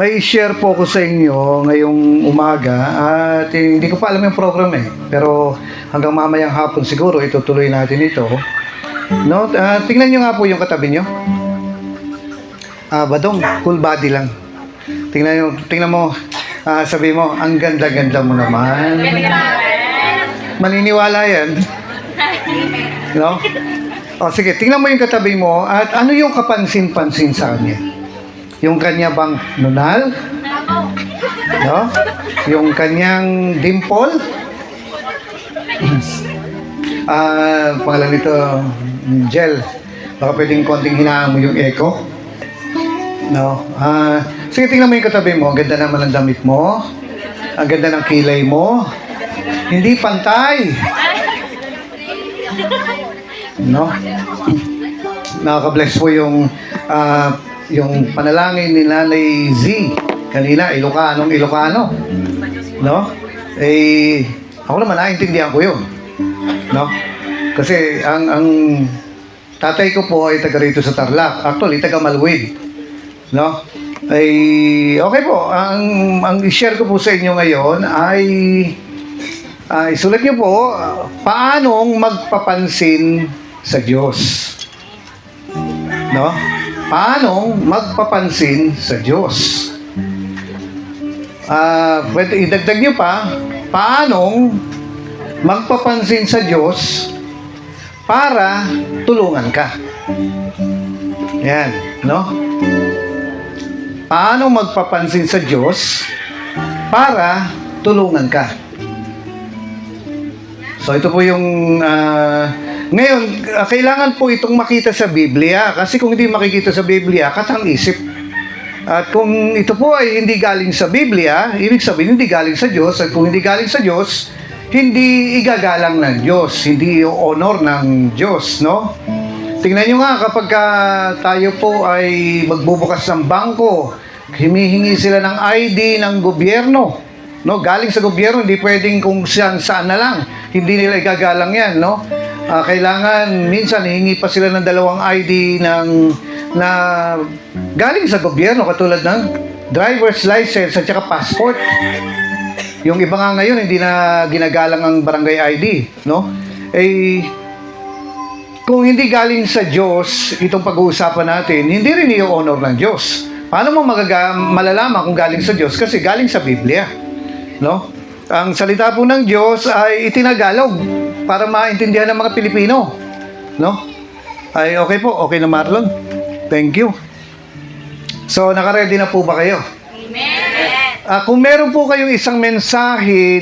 May share po ko sa inyo ngayong umaga at hindi ko pa alam yung program Pero hanggang mamayang hapon siguro itutuloy natin ito. No? Tingnan nyo nga po yung katabi nyo. Badong, full body lang. Tingnan mo, sabi mo, ang ganda-ganda mo naman. Maniniwala yan. No? Sige, tingnan mo yung katabi mo at ano yung kapansin-pansin sa kanya? Yung kanya bang nunal? No? Yung kanyang dimple? Pangalan nito, gel. Baka pwedeng konting hinaan mo yung echo. No? Sige, tingnan mo yung katabi mo. Ang ganda naman ng damit mo. Ang ganda ng kilay mo. Hindi pantay. No? Nakaka-bless po yung panalangin ni Nanay Z kanina, Ilocano. No? Ako naman naintindihan ko yun. No? Kasi ang tatay ko po ay taga rito sa Tarlac. Actually, taga Maluwid. No? Okay po. Ang i-share ko po sa inyo ngayon ay isulat niyo po paanong magpapansin sa Diyos. No? Paanong magpapansin sa Diyos? Pwede idagdag niyo pa, paanong magpapansin sa Diyos para tulungan ka? Yan, no? Paano magpapansin sa Diyos para tulungan ka? So ito po yung ngayon, kailangan po itong makita sa Biblia kasi kung hindi makikita sa Biblia, katang-isip. At kung ito po ay hindi galing sa Biblia, ibig sabihin hindi galing sa Diyos. At kung hindi galing sa Diyos, hindi igagalang ng Diyos, hindi honor ng Diyos, no? Tingnan nyo nga kapag tayo po ay magbubukas ng bangko, humihingi sila ng ID ng gobyerno. No, galing sa gobyerno, hindi pwedeng kung saan na lang. Hindi nila igagalang yan, no? Kailangan, minsan, hihingi pa sila ng 2 ID na galing sa gobyerno, katulad ng driver's license at saka passport. Yung iba nga ngayon, hindi na ginagalang ang barangay ID, no? Kung hindi galing sa Diyos, itong pag-uusapan natin, hindi rin i-honor ng Diyos. Paano mo malalaman kung galing sa Diyos? Kasi galing sa Biblia. No? Ang salita po ng Diyos ay itinagalog para maintindihan ng mga Pilipino. No? Okay po. Okay na, Marlon. Thank you. So, naka-ready na po ba kayo? Amen! Kung meron po kayong isang mensahe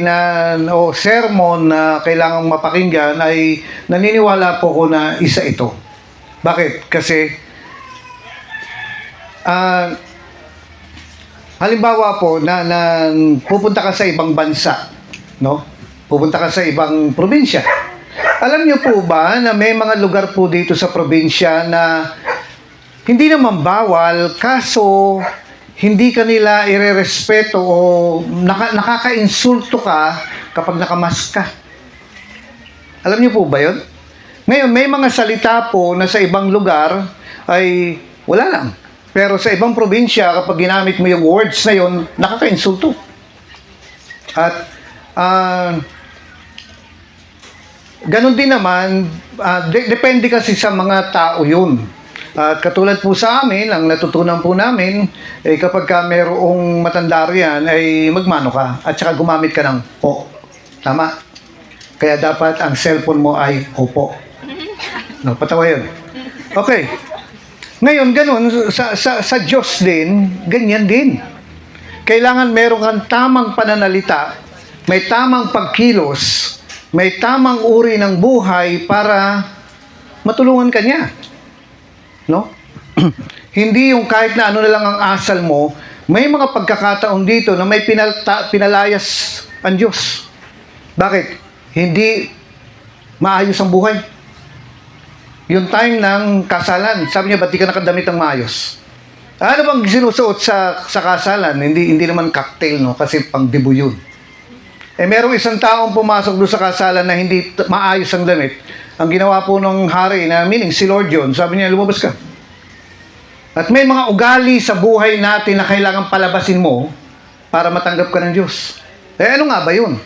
o sermon na kailangang mapakinggan, ay naniniwala po ko na isa ito. Bakit? Kasi halimbawa po na pupunta ka sa ibang bansa, no? Pupunta ka sa ibang probinsya. Alam niyo po ba na may mga lugar po dito sa probinsya na hindi naman bawal, kaso hindi kanila irerespeto o nakaka-insulto ka kapag nakamask ka. Alam niyo po ba 'yon? Ngayon, may mga salita po na sa ibang lugar ay wala lang. Pero sa ibang probinsya, kapag ginamit mo yung words na yun, nakaka-insulto. At ganun din naman, depende kasi sa mga tao yun. At katulad po sa amin, ang natutunan po namin, kapag ka mayroong matanda riyan, ay magmano ka at saka gumamit ka ng po. Tama? Kaya dapat ang cellphone mo ay opo. No, patawa yun. Okay. Ngayon, ganun, sa Diyos din, ganyan din. Kailangan meron kang tamang pananalita, may tamang pagkilos, may tamang uri ng buhay para matulungan ka niya. No? Hindi yung kahit na ano na lang ang asal mo, may mga pagkakataon dito na may pinalayas ang Diyos. Bakit? Hindi maayos ang buhay. Yung time ng kasalan, sabi niya, ba't di ka nakadamit ng maayos? Ano bang sinusuot sa kasalan? Hindi naman cocktail, no? Kasi pang dibu yun. Merong isang taong pumasok doon sa kasalan na hindi maayos ang damit. Ang ginawa po ng hari, na meaning si Lord John, sabi niya, lumabas ka. At may mga ugali sa buhay natin na kailangan palabasin mo para matanggap ka ng Diyos. Ano nga ba yun?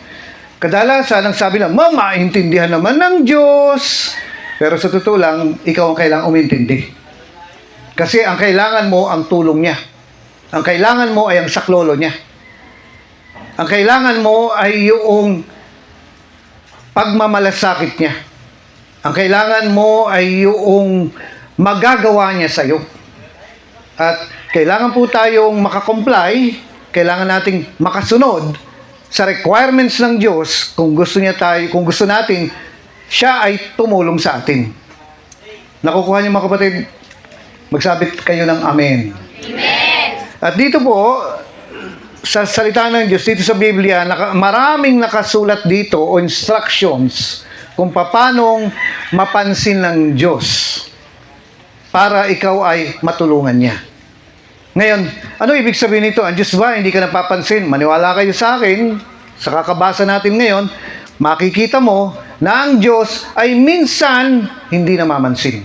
Kadalasan, ang sabi lang, maintindihan naman ng Diyos. Pero sa totoo lang, ikaw ang kailangang umintindi. Kasi ang kailangan mo, ang tulong niya. Ang kailangan mo ay ang saklolo niya. Ang kailangan mo ay yung pagmamalasakit niya. Ang kailangan mo ay yung magagawa niya sa iyo. At kailangan po tayong makakomply, kailangan nating makasunod sa requirements ng Diyos kung gusto natin siya ay tumulong sa atin. Nakukuha niyo mga kapatid? Magsabit kayo ng amen. Amen. At dito po, sa salita ng Diyos, dito sa Biblia, maraming nakasulat dito o instructions kung paanong mapansin ng Diyos para ikaw ay matulungan niya. Ngayon, ano ibig sabihin nito? Ang Diyos ba, hindi ka napapansin? Maniwala kayo sa akin, sa kakabasa natin ngayon, makikita mo na ang Diyos ay minsan hindi namamansin.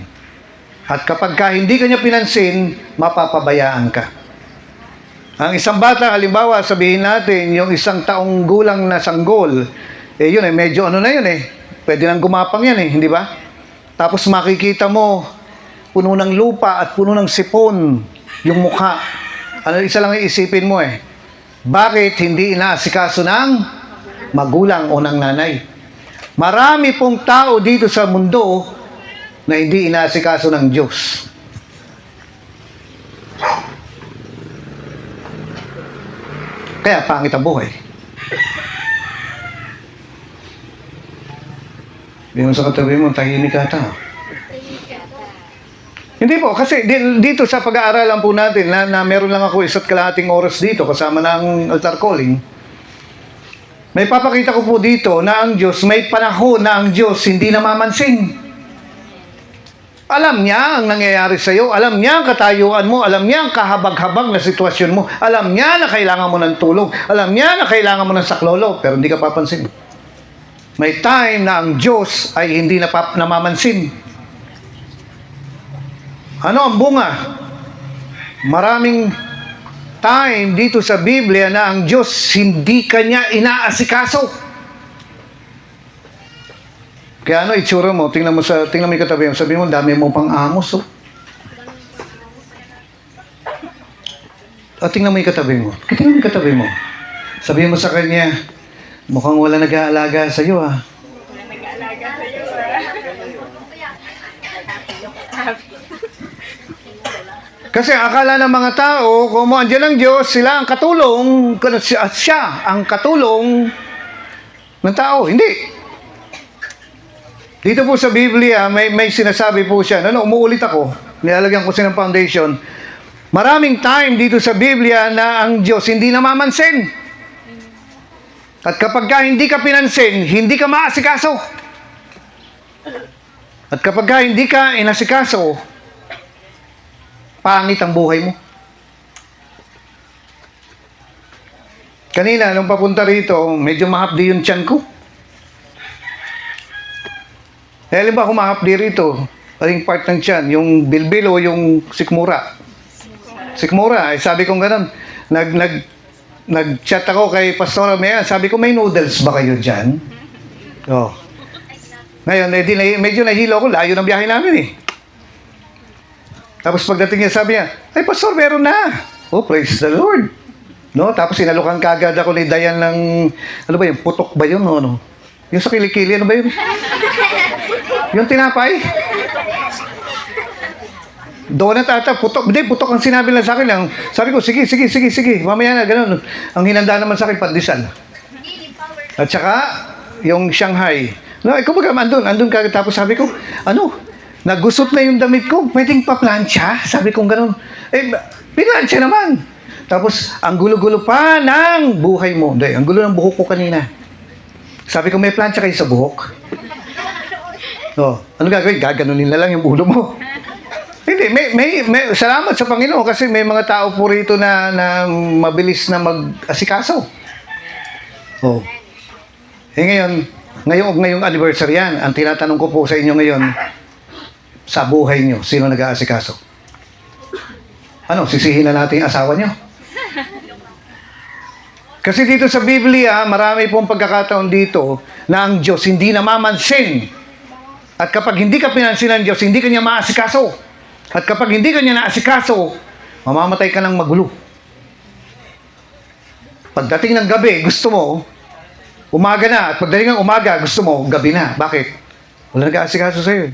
At kapag hindi ka niya pinansin, mapapabayaan ka. Ang isang bata, halimbawa, sabihin natin, yung isang taong gulang na sanggol, yun medyo ano na yun pwede nang gumapang yan hindi ba? Tapos makikita mo, puno ng lupa at puno ng sipon yung mukha. Isa lang iisipin mo bakit hindi inaasikaso ng magulang o ng nanay? Marami pong tao dito sa mundo na hindi inaasikaso ng Diyos. Kaya pangit ang buhay. Hindi mo sa katabi mo, tahimik ka ata. Hindi po, kasi dito sa pag-aaralan po natin, na meron lang ako 1.5 oras dito, kasama ng altar calling, may papakita ko po dito na ang Diyos, may panahon na ang Diyos hindi namamansin. Alam niya ang nangyayari sa iyo, alam niya ang katayuan mo, alam niya ang kahabag-habag na sitwasyon mo, alam niya na kailangan mo ng tulong, alam niya na kailangan mo ng saklolo, pero hindi ka papansin. May time na ang Diyos ay hindi namamansin. Ano ang bunga? Maraming time dito sa Biblia na ang Diyos hindi kanya inaasikaso. Kaya itsura mo, tingnan mo yung katabi mo, sabi mo, dami mo pang amos tingnan mo yung katabi mo. Tingnan mo yung katabi mo. Sabi mo sa kanya, mukhang wala nag-aalaga sa iyo Kasi akala ng mga tao, kung andyan ang Diyos, sila ang katulong, siya ang katulong ng tao. Hindi. Dito po sa Biblia, may sinasabi po siya. Umuulit ako. Nilalagyan ko siya ng foundation. Maraming time dito sa Biblia na ang Diyos hindi namamansin. At kapag hindi ka pinansin, hindi ka maasikaso. At kapag hindi ka inasikaso, pangit ang buhay mo. Kanina, nung papunta rito, medyo mahapdi yung tiyan ko. Alam ba, humahapdi rito, aling part ng tiyan, yung bilbil o yung sikmura. Sikmura, sabi kong ganun, nag-chat ako kay Pastor Mea, sabi ko, may noodles ba kayo dyan? Ngayon, medyo nahilo ako, layo ng biyahe namin Tapos pagdating niya, sabi niya, ay Pastor, meron na. Oh, praise the Lord. Tapos inalukan kagad ako ni Dayan ng, ano ba yun, putok ba yun? Yung sa kilikili, ano ba yun? Yung tinapay? Donut ata, putok. Hindi, putok ang sinabi lang sa akin lang. Sabi ko, sige. Mamaya na, ganun. Ang hinanda naman sa akin, pandesal. At saka, yung Shanghai. Ikaw ba andun ka. Tapos sabi ko, nagusot na yung damit ko. Pwedeng pa-plancha? Sabi ko, ganun. Pinlansya naman. Tapos, ang gulo-gulo pa ng buhay mo. Hindi, ang gulo ng buhok ko kanina. Sabi ko, may plancha kayo sa buhok? Ano gagawin? Gaganunin na lang yung ulo mo. Hindi, may salamat sa Panginoon kasi may mga tao po rito na mabilis na mag-asikaso. Ngayong anniversary yan, ang tinatanong ko po sa inyo ngayon, sa buhay nyo, sino nag-aasikaso? Ano, sisihin na natin yung asawa nyo? Kasi dito sa Biblia, marami pong pagkakataon dito na ang Diyos hindi namamansin. At kapag hindi ka pinansin ng Diyos, hindi ka niya maasikaso. At kapag hindi ka niya naasikaso, mamamatay ka ng magulo. Pagdating ng gabi, gusto mo, umaga na. At pagdating ng umaga, gusto mo, gabi na. Bakit? Wala nag-aasikaso sa'yo.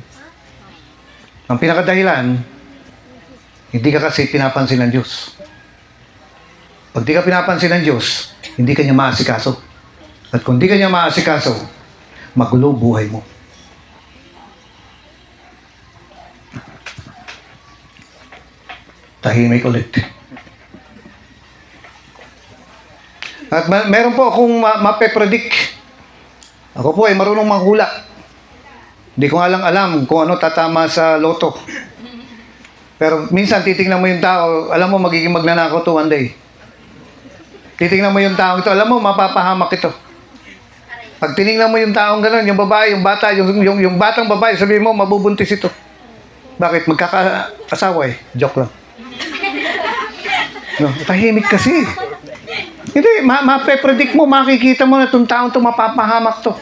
Ang pinakadahilan, hindi ka kasi pinapansin ng Diyos. Pag di ka pinapansin ng Diyos, hindi ka niya maasikaso. At kung di ka niya maasikaso, magulo buhay mo. Tahimik ulit. At meron po akong mape-predict. Ako po ay marunong manghula. Hindi ko nga lang alam kung ano tatama sa loto. Pero minsan titingnan mo yung tao, alam mo magiging magnanakaw to one day. Titingnan mo yung tao ito, alam mo mapapahamak ito. Pag tiningnan mo yung taong gano'n, yung babae, yung bata, yung batang babae, sabihin mo mabubuntis ito. Bakit? Magkakaasawa eh. Joke lang. No, tahimik kasi. Hindi, mape-predict mo, makikita mo na itong taong ito mapapahamak to.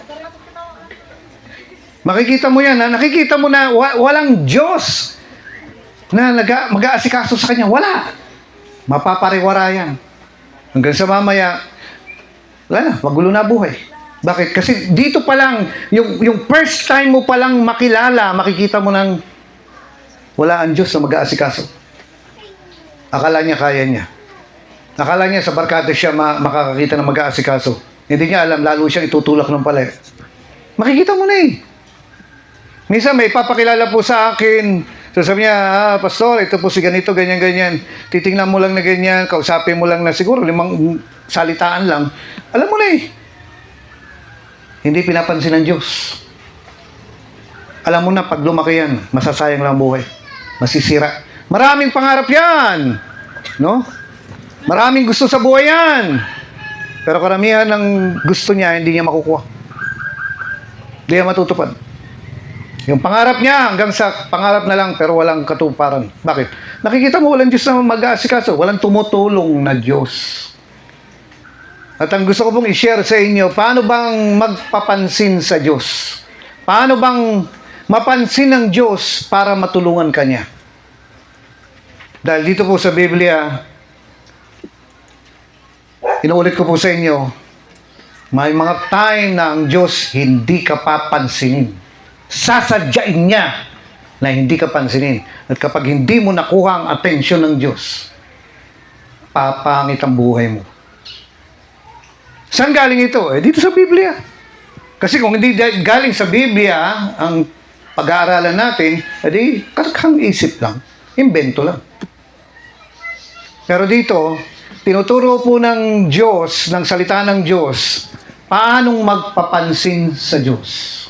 Makikita mo yan, nakikita mo na walang Diyos na mag-aasikaso sa kanya. Wala. Mapapariwara yan. Hanggang sa mamaya, wala na, magulo na buhay. Bakit? Kasi dito pa lang, yung first time mo pa lang makilala, makikita mo nang wala ang Diyos na mag-aasikaso. Akala niya kaya niya. Akala niya sa barkada siya makakakita ng mag-aasikaso. Hindi niya alam, lalo siyang itutulak ng palay. Makikita mo na eh. Minsan may papakilala po sa akin. Sasabi niya, pastor, ito po si ganito, ganyan-ganyan. Titingnan mo lang na ganyan, kausapin mo lang na siguro 5 salitaan lang. Alam mo na eh. Hindi pinapansin ng Diyos. Alam mo na, pag lumaki yan, masasayang lang buhay. Masisira. Maraming pangarap yan. No? Maraming gusto sa buhay yan. Pero karamihan ng gusto niya, hindi niya makukuha. Hindi niya matutupad. Yung pangarap niya, hanggang sa pangarap na lang, pero walang katuparan. Bakit? Nakikita mo, walang Diyos na mag-aasikaso. Walang tumutulong na Diyos. At ang gusto ko pong i-share sa inyo, paano bang magpapansin sa Diyos? Paano bang mapansin ng Diyos para matulungan ka niya? Dahil dito po sa Biblia, inuulit ko po sa inyo, may mga time na ang Diyos hindi ka papansinin. Sasadyain niya na hindi ka pansinin. At kapag hindi mo nakuha ang atensyon ng Diyos, papangit ang buhay mo. Saan galing ito? Dito sa Biblia. Kasi kung hindi galing sa Biblia, ang pag-aaralan natin, edi karakhang isip lang. Invento lang. Pero dito, tinuturo po ng Diyos, ng salita ng Diyos, paanong magpapansin sa Diyos.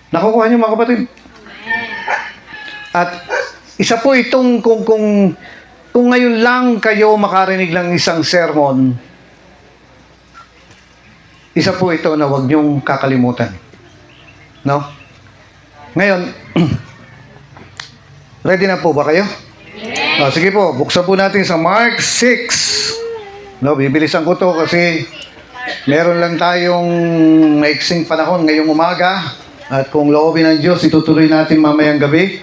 Nakukuha niyo mga kapatid? At isa po itong kung ngayon lang kayo makarinig ng isang sermon, isa po ito na huwag niyong kakalimutan. No? Ngayon, ready na po ba kayo? Sige po, buksan po natin sa Mark 6. No, bibilisan ko to kasi meron lang tayong maiksing panahon ngayong umaga. At kung loobin ng Diyos, itutuloy natin mamayang gabi.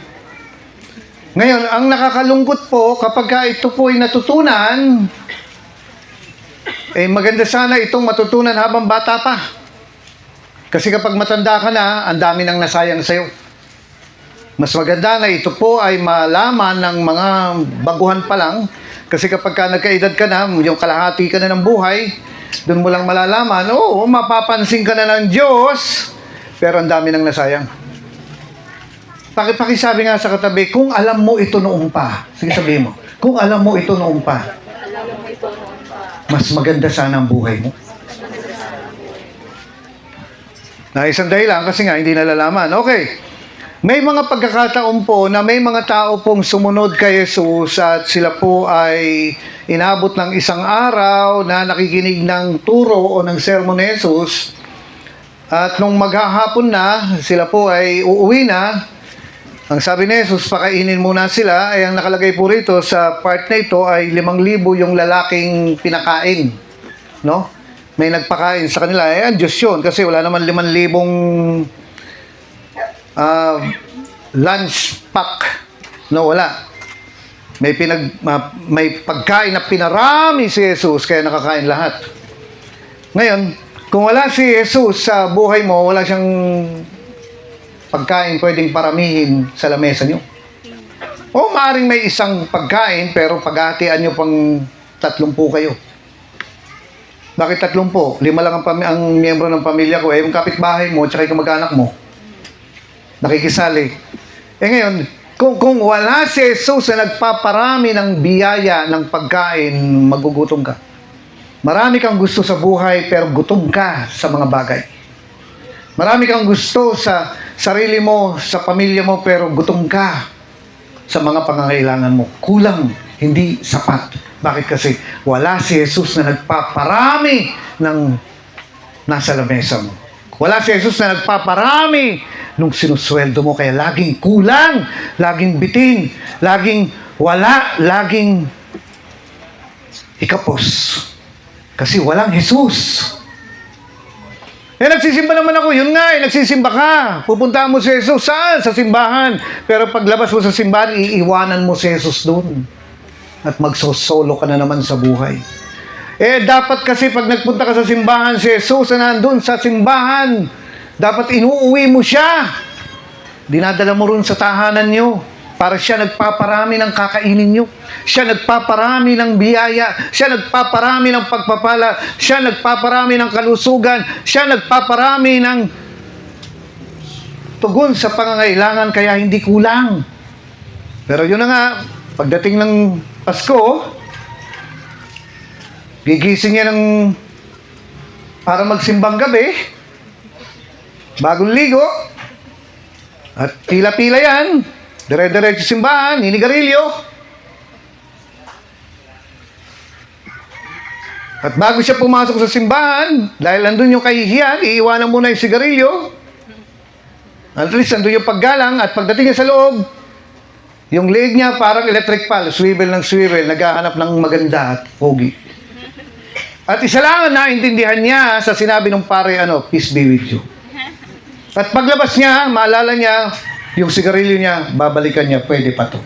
Ngayon, ang nakakalungkot po, kapag ito po ay natutunan, maganda sana itong matutunan habang bata pa. Kasi kapag matanda ka na, ang dami nang nasayang sa'yo. Mas maganda na ito po ay malaman ng mga baguhan pa lang. Kasi kapag nagkaedad ka na, yung kalahati ka na ng buhay, doon mo lang malalaman, mapapansin ka na ng Diyos, pero ang dami nang nasayang. Pakisabi nga sa katabi, kung alam mo ito noong pa. Sige, sabihin mo. Kung alam mo ito noong pa, mas maganda sana ang buhay mo. Na isang dahilan kasi nga hindi nalalaman. Okay. May mga pagkakataon po na may mga tao pong sumunod kay Jesus at sila po ay inabot ng isang araw na nakikinig ng turo o ng sermon ni Jesus. At nung maghahapon na, sila po ay uuwi na. Ang sabi ni Jesus, pakainin muna sila, ay ang nakalagay po rito sa part na ito ay 5,000 yung lalaking pinakain. No? May nagpakain sa kanila. Eh, ang Diyos yun. Kasi wala naman 5,000 lunch pack. No, wala. May pagkain na pinarami si Jesus, kaya nakakain lahat. Ngayon, kung wala si Jesus sa buhay mo, wala siyang pagkain pwedeng paramihin sa lamesa nyo. O maaaring may isang pagkain, pero paghahatian nyo pang 30 kayo. Bakit 30? 5 lang ang miyembro ng pamilya ko. Eh, yung kapitbahay mo, tsaka yung kamag-anak mo, nakikisali. Eh ngayon, kung wala si Jesus na nagpaparami ng biyaya ng pagkain, magugutom ka. Marami kang gusto sa buhay, pero gutom ka sa mga bagay. Marami kang gusto sa sarili mo, sa pamilya mo, pero gutom ka sa mga pangangailangan mo. Kulang, hindi sapat. Bakit? Kasi wala si Jesus na nagpaparami ng nasa lamesa mo. Wala si Jesus na nagpaparami nung sinusweldo mo, kaya laging kulang, laging bitin, laging wala, laging ikapos. Kasi walang Jesus. Eh, nagsisimba naman ako. Yun nga, nagsisimba ka. Pupunta mo si Jesus. Saan? Sa simbahan. Pero paglabas mo sa simbahan, iiwanan mo si Jesus doon. At magsosolo ka na naman sa buhay. Eh, dapat kasi pag nagpunta ka sa simbahan, si Jesus na nandun sa simbahan. Dapat inuuwi mo siya. Dinadala mo rin sa tahanan nyo. Para siya nagpaparami ng kakainin nyo. Siya nagpaparami ng biyaya. Siya nagpaparami ng pagpapala. Siya nagpaparami ng kalusugan. Siya nagpaparami ng tugon sa pangangailangan, kaya hindi kulang. Pero yun na nga, pagdating ng Pasko, gigising niya ng para magsimbang gabi, bagong ligo, at pila-pila yan, dire-diretso simbahan, hinigarilyo. At bago siya pumasok sa simbahan, dahil nandun yung kahihiyan, iiwanan muna yung sigarilyo. At least nandun yung paggalang, at pagdating niya sa loob, yung leg niya parang electric pal, swivel ng swivel, naghahanap ng maganda at pogi. At isa lang ang naintindihan niya sa sinabi ng pare, peace be with you. At paglabas niya, maalala niya, yung sigarilyo niya, babalikan niya, pwede pa to.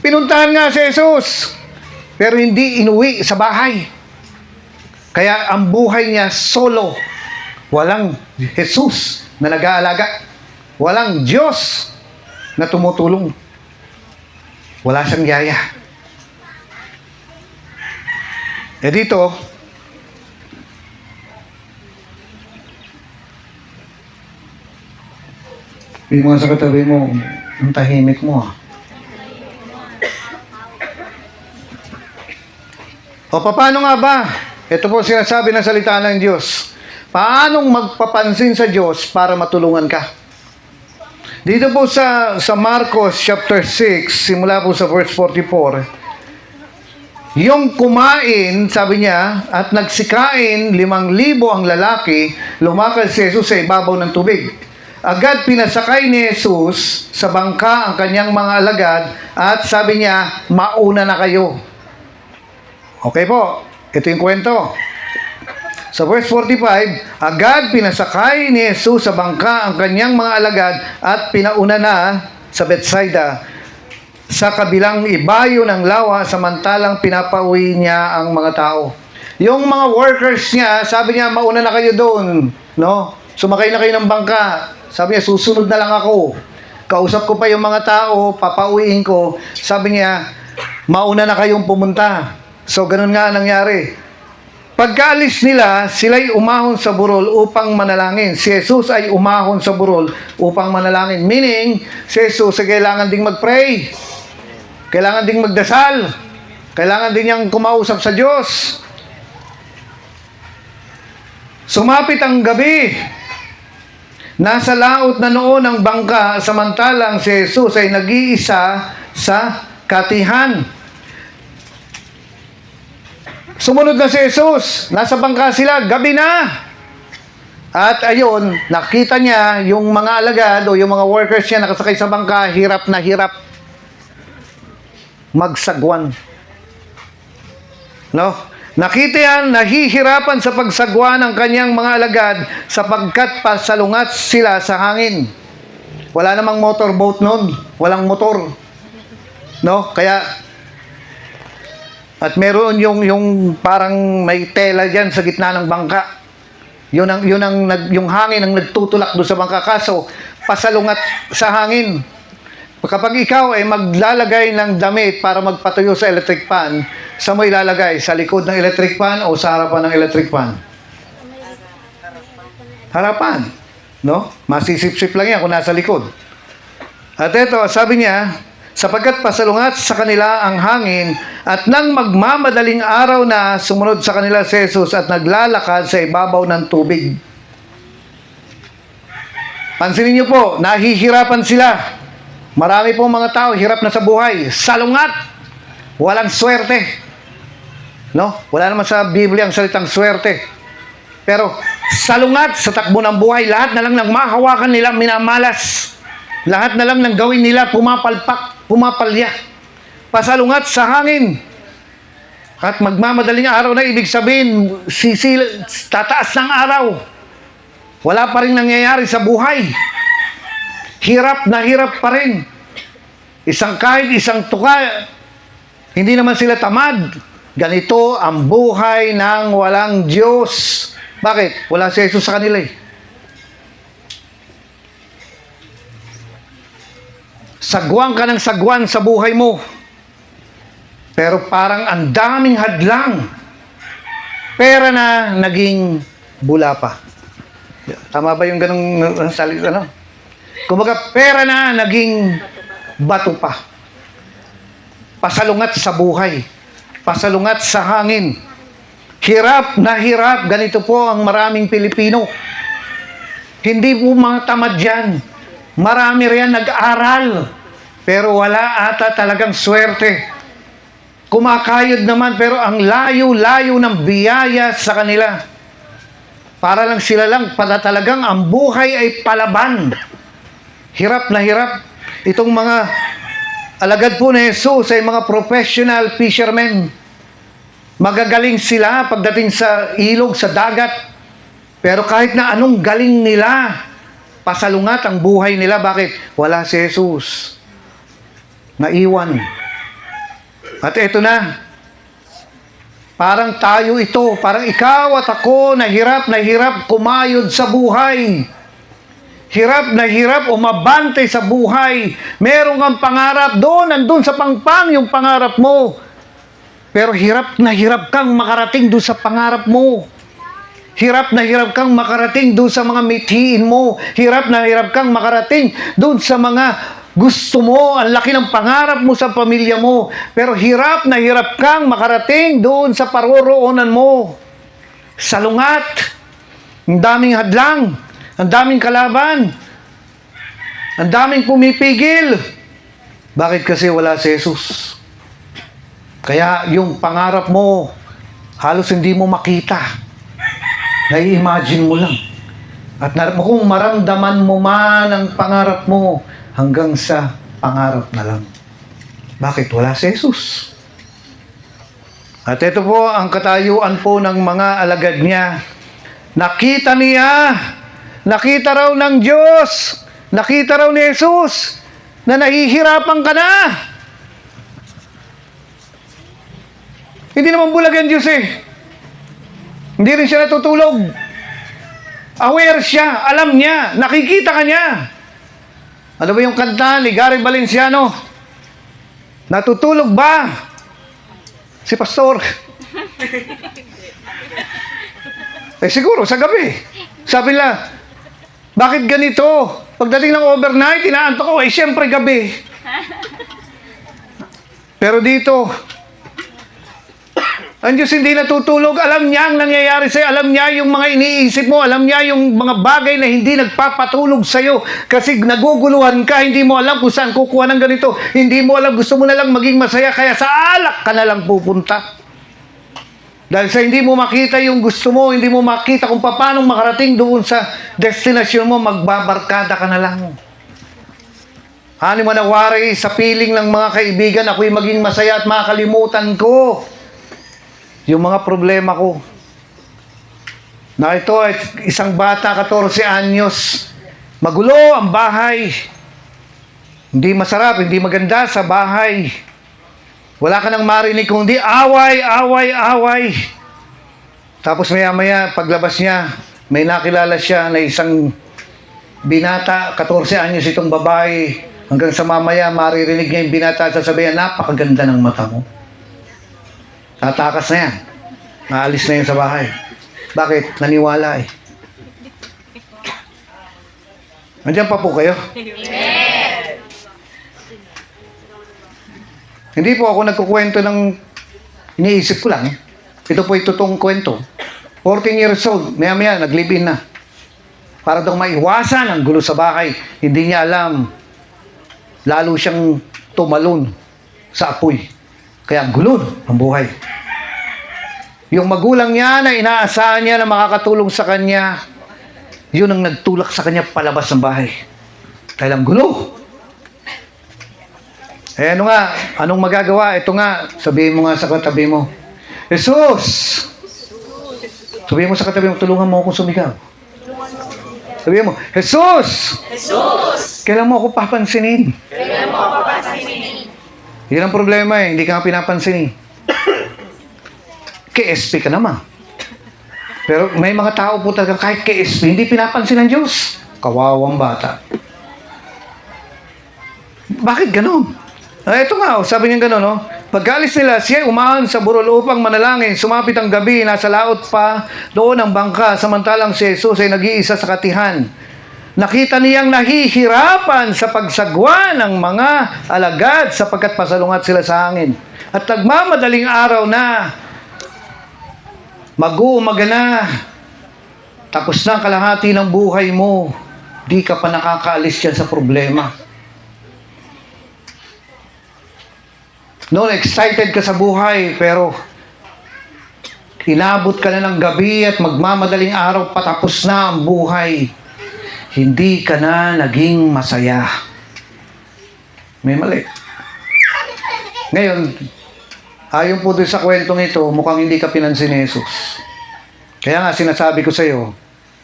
Pinuntahan nga si Jesus, pero hindi inuwi sa bahay. Kaya ang buhay niya solo. Walang Jesus na nag-aalaga. Walang Diyos na tumutulong. Wala siyang yaya. Eh dito, yung mga sa katabi mo, ang tahimik mo. O paano nga ba? Ito po sinasabi ng salita ng Diyos. Paanong magpapansin sa Diyos para matulungan ka? Dito po sa Marcos chapter 6, simula po sa verse 44, yung kumain, sabi niya, at nagsikain 5,000 ang lalaki, lumakad si Jesus sa ibabaw ng tubig. Agad pinasakay ni Jesus sa bangka ang kanyang mga alagad at sabi niya, mauna na kayo. Okay po, ito yung kwento. Sa verse 45, agad pinasakay ni Jesus sa bangka ang kanyang mga alagad at pinauna na sa Bethsaida, sa kabilang ibayo ng lawa, samantalang pinapauwi niya ang mga tao. Yung mga workers niya, sabi niya, mauna na kayo doon. No? Sumakay na kayo ng bangka. Sabi niya, susunod na lang ako. Kausap ko pa yung mga tao, papauwiin ko. Sabi niya, mauna na kayong pumunta. So, ganun nga nangyari. Pagkaalis nila, sila'y umahon sa burol upang manalangin. Si Jesus ay umahon sa burol upang manalangin. Meaning, si Jesus ay kailangan ding mag-pray. Kailangan ding magdasal. Kailangan din niyang kumausap sa Diyos. Sumapit ang gabi. Nasa laot na noon ang bangka, samantalang si Jesus ay nag-iisa sa katihan. Sumunod na si Jesus. Nasa bangka sila, gabi na. At ayun, nakita niya yung mga alagad o yung mga workers niya nakasakay sa bangka, hirap na hirap magsagwan. No? Nakita yan, nahihirapan sa pagsagwa ng kanyang mga alagad sapagkat pasalungat sila sa hangin. Wala namang motorboat noon. Walang motor. No? Kaya, at meron yung parang may tela dyan sa gitna ng bangka. Yung hangin ang nagtutulak doon sa bangka. Kaso, pasalungat sa hangin. Kapag ikaw ay maglalagay ng damit para magpatuyo sa electric pan, sa mo ilalagay? Sa likod ng electric pan o sa harapan ng electric pan? Harapan. No? Masisip-sip lang yan kung nasa likod. At ito, sabi niya, sapagkat pasalungat sa kanila ang hangin at nang magmamadaling araw na sumunod sa kanila si Jesus at naglalakad sa ibabaw ng tubig. Pansinin niyo po, nahihirapan sila. Marami pong mga tao hirap na sa buhay. Salungat. Walang swerte. No? Wala naman sa Biblia ang salitang swerte. Pero salungat sa takbo ng buhay, lahat na lang ng mahawakan nila minamalas. Lahat na lang ng gawin nila pumapalpak, pumapalya. Pasalungat sa hangin. At magmamadaling araw na ibig sabihin, tataas ng araw. Wala pa rin nangyayari sa buhay. Hirap na hirap pa rin. Kahit isang tuka, hindi naman sila tamad. Ganito ang buhay ng walang Diyos. Bakit? Wala si Jesus sa kanila eh. Sagwan ka ng sagwan sa buhay mo. Pero parang ang daming hadlang. Pera na naging bula pa. Tama ba yung ganong salita, no? Kumbaga, pera na naging bato pa. Pasalungat sa buhay. Pasalungat sa hangin. Hirap na hirap. Ganito po ang maraming Pilipino. Hindi po mga tamad yan. Marami riyan nag-aral. Pero wala ata talagang swerte. Kumakayod naman pero ang layo-layo ng biyaya sa kanila. Para lang sila lang, para talagang ang buhay ay palaban. Hirap na hirap. Itong mga alagad po ni Jesus ay mga professional fishermen. Magagaling sila pagdating sa ilog, sa dagat. Pero kahit na anong galing nila, pasalungat ang buhay nila. Bakit? Wala si Jesus. Naiwan. At eto na. Parang tayo ito. Parang ikaw at ako na hirap kumayod sa buhay. Hirap na hirap umabante sa buhay. Meron kang pangarap doon, nandun sa pangpang yung pangarap mo. Pero hirap na hirap kang makarating doon sa pangarap mo. Hirap na hirap kang makarating doon sa mga mithiin mo. Hirap na hirap kang makarating doon sa mga gusto mo. Ang laki ng pangarap mo sa pamilya mo. Pero hirap na hirap kang makarating doon sa paroroonan mo. Salungat. Ang daming hadlang. Ang daming kalaban. Ang daming pumipigil. Bakit kasi wala si Jesus? Kaya yung pangarap mo, halos hindi mo makita. Nai-imagine mo lang. At kung maramdaman mo man ang pangarap mo, hanggang sa pangarap na lang. Bakit wala si Jesus? At ito po ang katayuan po ng mga alagad niya. Nakita raw ng Diyos, nakita raw ni Jesus, na nahihirapan ka na. Hindi naman bulag ang Diyos eh. Hindi rin siya natutulog. Aware siya, alam niya, nakikita ka niya. Ano ba yung kanta ni Gary Valenciano? Natutulog ba si Pastor? Siguro sa gabi. Sabi nila, bakit ganito? Pagdating ng overnight, inaantok ko, siyempre gabi. Pero dito, ang Diyos hindi natutulog. Alam niya ang nangyayari sa'yo. Alam niya yung mga iniisip mo. Alam niya yung mga bagay na hindi nagpapatulog sa'yo. Kasi naguguluhan ka. Hindi mo alam kung saan kukuha ng ganito. Hindi mo alam. Gusto mo na lang maging masaya. Kaya sa alak ka na lang pupunta. Dahil sa hindi mo makita yung gusto mo, hindi mo makita kung paano makarating doon sa destinasyon mo, magbabarkada ka na lang. Hani manawari sa piling ng mga kaibigan, ako'y maging masaya at makalimutan ko yung mga problema ko. Na ito ay isang bata, 14 anyos. Magulo ang bahay. Hindi masarap, hindi maganda sa bahay. Wala ka nang marinig kundi away, away, away. Tapos maya-maya, paglabas niya, may nakilala siya na isang binata, 14 anyos itong babae. Hanggang sa mamaya, maririnig niya yung binata at sasabihin, napakaganda ng mata mo. Tatakas na yan. Naalis na yun sa bahay. Bakit? Naniwala eh. Nandiyan pa po kayo? Hindi po ako nagkukwento ng iniisip ko lang. Ito po ay totoong kwento. 14 years old, maya-maya, nag-live-in na. Para daw maiwasan ang gulo sa bahay. Hindi niya alam. Lalo siyang tumalon sa apoy. Kaya gulon ang buhay. Yung magulang niya na inaasahan niya na makakatulong sa kanya, yun ang nagtulak sa kanya palabas ng bahay. Dahil ang gulo. Eh ano nga, anong magagawa? Ito nga, sabihin mo nga sa katabi mo, Jesus! Sabihin mo sa katabi mo, tulungan mo akong sumigaw. Sabihin mo, Jesus! Jesus! Kailan mo ako papansinin? Kailan mo ako papansinin? Yun ang problema eh, hindi ka nga pinapansin eh. KSP ka naman. Pero may mga tao po talaga kahit KSP, hindi pinapansin ng Diyos. Kawawang bata. Bakit ganun? Ito nga, sabi niya gano'n, no? Pagkalis nila, siya umahan sa burol upang manalangin. Sumapit ang gabi, nasa laot pa doon ang bangka. Samantalang si Jesus ay nag-iisa sa katihan. Nakita niyang nahihirapan sa pagsagwa ng mga alagad sapagkat pasalungat sila sa hangin. At nagmamadaling araw na, mag-uumaga na, tapos na ang kalahati ng buhay mo, di ka pa nakakaalis yan sa problema. Noon, excited ka sa buhay, pero inabot ka na ng gabi at magmamadaling araw, patapos na ang buhay. Hindi ka na naging masaya. May mali. Ngayon, ayon po doon sa kwentong ito, mukhang hindi ka pinansin ni Jesus. Kaya nga sinasabi ko sa iyo,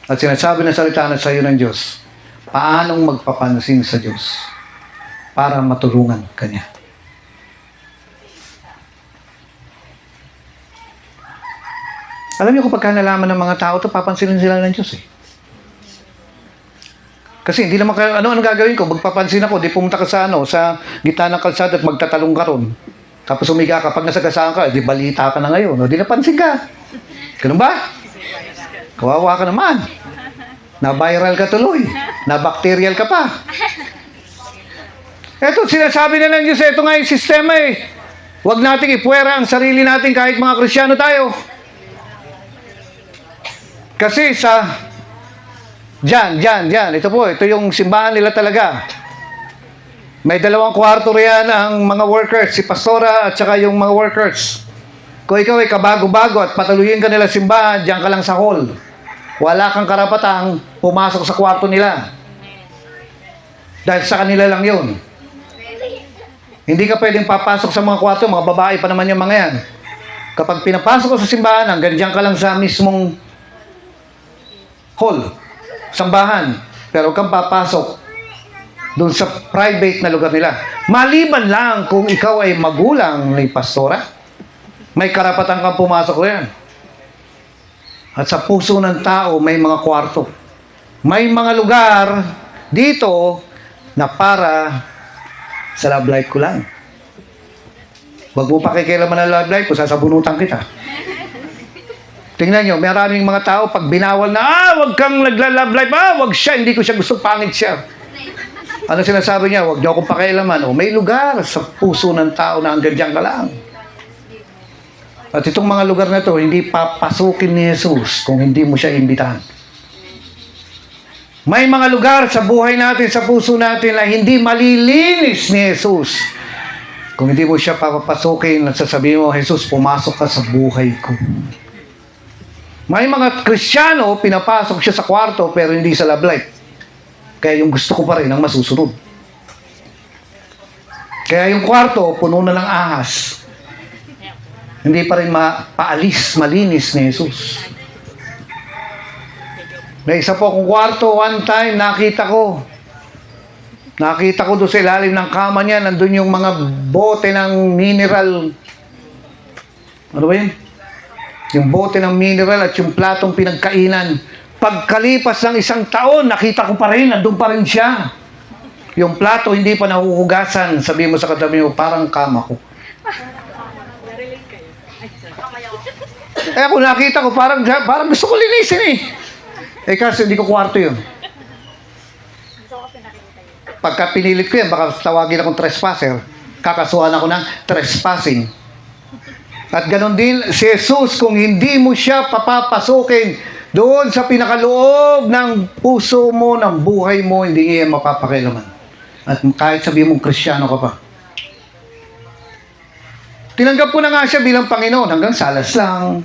at sinasabi ng salita na sa iyo ng Diyos, paanong magpapansin sa Diyos para matulungan ka niya. Alam niyo kung pagka nalaman ng mga tao ito, papansinin sila ng Diyos eh. Kasi hindi naman kayo, ano gagawin ko? Magpapansin ako, di pumunta ka sa sa gitna ng kalsada at magtatalong ka ron. Tapos umiga ka, pag nasagasaan ka, di balita ka na ngayon. O, di napansin ka. Ganun ba? Kawawa ka naman. Na-viral ka tuloy. Na-bacterial ka pa. Eto, sinasabi na ng Diyos, eto nga yung sistema eh. Huwag nating ipuwera ang sarili natin kahit mga Krisyano tayo. Kasi sa Diyan. Ito yung simbahan nila talaga. May 2 kwarto riyan ang mga workers, si pastora at saka yung mga workers. Kung ikaw ay kabago-bago at patuloyin ka nila simbahan, diyan ka lang sa hall. Wala kang karapatang pumasok sa kwarto nila. Dahil sa kanila lang yun. Hindi ka pwedeng papasok sa mga kwarto, mga babae pa naman yung mga yan. Kapag pinapasok ko sa simbahan, hanggang diyan ka lang sa mismong hall. Sambahan, pero huwag kang papasok doon sa private na lugar nila. Maliban lang kung ikaw ay magulang ni pastora, may karapatan kang pumasok riyan. At sa puso ng tao, may mga kwarto. May mga lugar dito na para sa love life ko lang. Huwag mo pakikialaman ng love life ko, sasabunutan kita. Tingnan nyo, maraming mga tao, pag binawal na, wag kang nagla-love life, wag siya, hindi ko siya gusto, pangit siya. Ano sinasabi niya? Wag niyo akong pakialaman. O, may lugar sa puso ng tao na hanggang diyan ka lang. At itong mga lugar na to, hindi papasukin ni Jesus kung hindi mo siya imbitahan. May mga lugar sa buhay natin, sa puso natin na hindi malilinis ni Jesus Kung hindi mo siya papapasukin at sasabihin mo, Jesus, pumasok ka sa buhay ko. May mga Kristiyano, pinapasok siya sa kwarto pero hindi sa love life. Kaya yung gusto ko pa rin ang masusunod. Kaya yung kwarto, puno na ng ahas. Hindi pa rin mapaalis, malinis ni Jesus. May isa po akong kwarto, one time, nakita ko doon sa ilalim ng kama niya, nandun yung mga bote ng mineral. Ano ba yun? Yung bote ng mineral at yung platong pinagkainan. Pagkalipas ng 1 taon, nakita ko pa rin, nandun pa rin siya. Yung plato hindi pa nahuhugasan. Sabi mo sa katabi mo, parang kama ko. Eh ako nakita ko, parang gusto ko linisin eh. Kasi hindi ko kwarto yun. Pagka pinilit ko yan, baka tawagin akong trespasser. Kakasuhan ako ng trespassing. At ganon din si Jesus, kung hindi mo siya papapasukin doon sa pinakaloob ng puso mo, ng buhay mo, hindi niya mapapakilaman. At kahit sabihin mong Kristiyano ka pa. Tinanggap ko na nga siya bilang Panginoon, hanggang salas lang.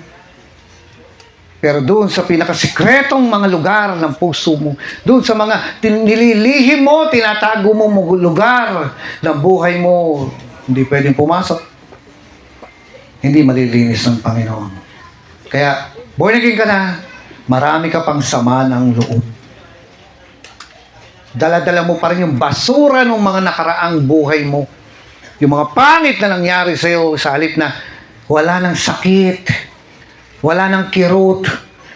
Pero doon sa pinakasikretong mga lugar ng puso mo, doon sa mga nililihim mo, tinatago mo lugar ng buhay mo, hindi pwedeng pumasok. Hindi malilinis ng Panginoon. Kaya, born again ka na, marami ka pang sama ng loob. Dala-dala mo pa rin yung basura ng mga nakaraang buhay mo. Yung mga pangit na nangyari sa'yo sa halip na wala ng sakit, wala ng kirot,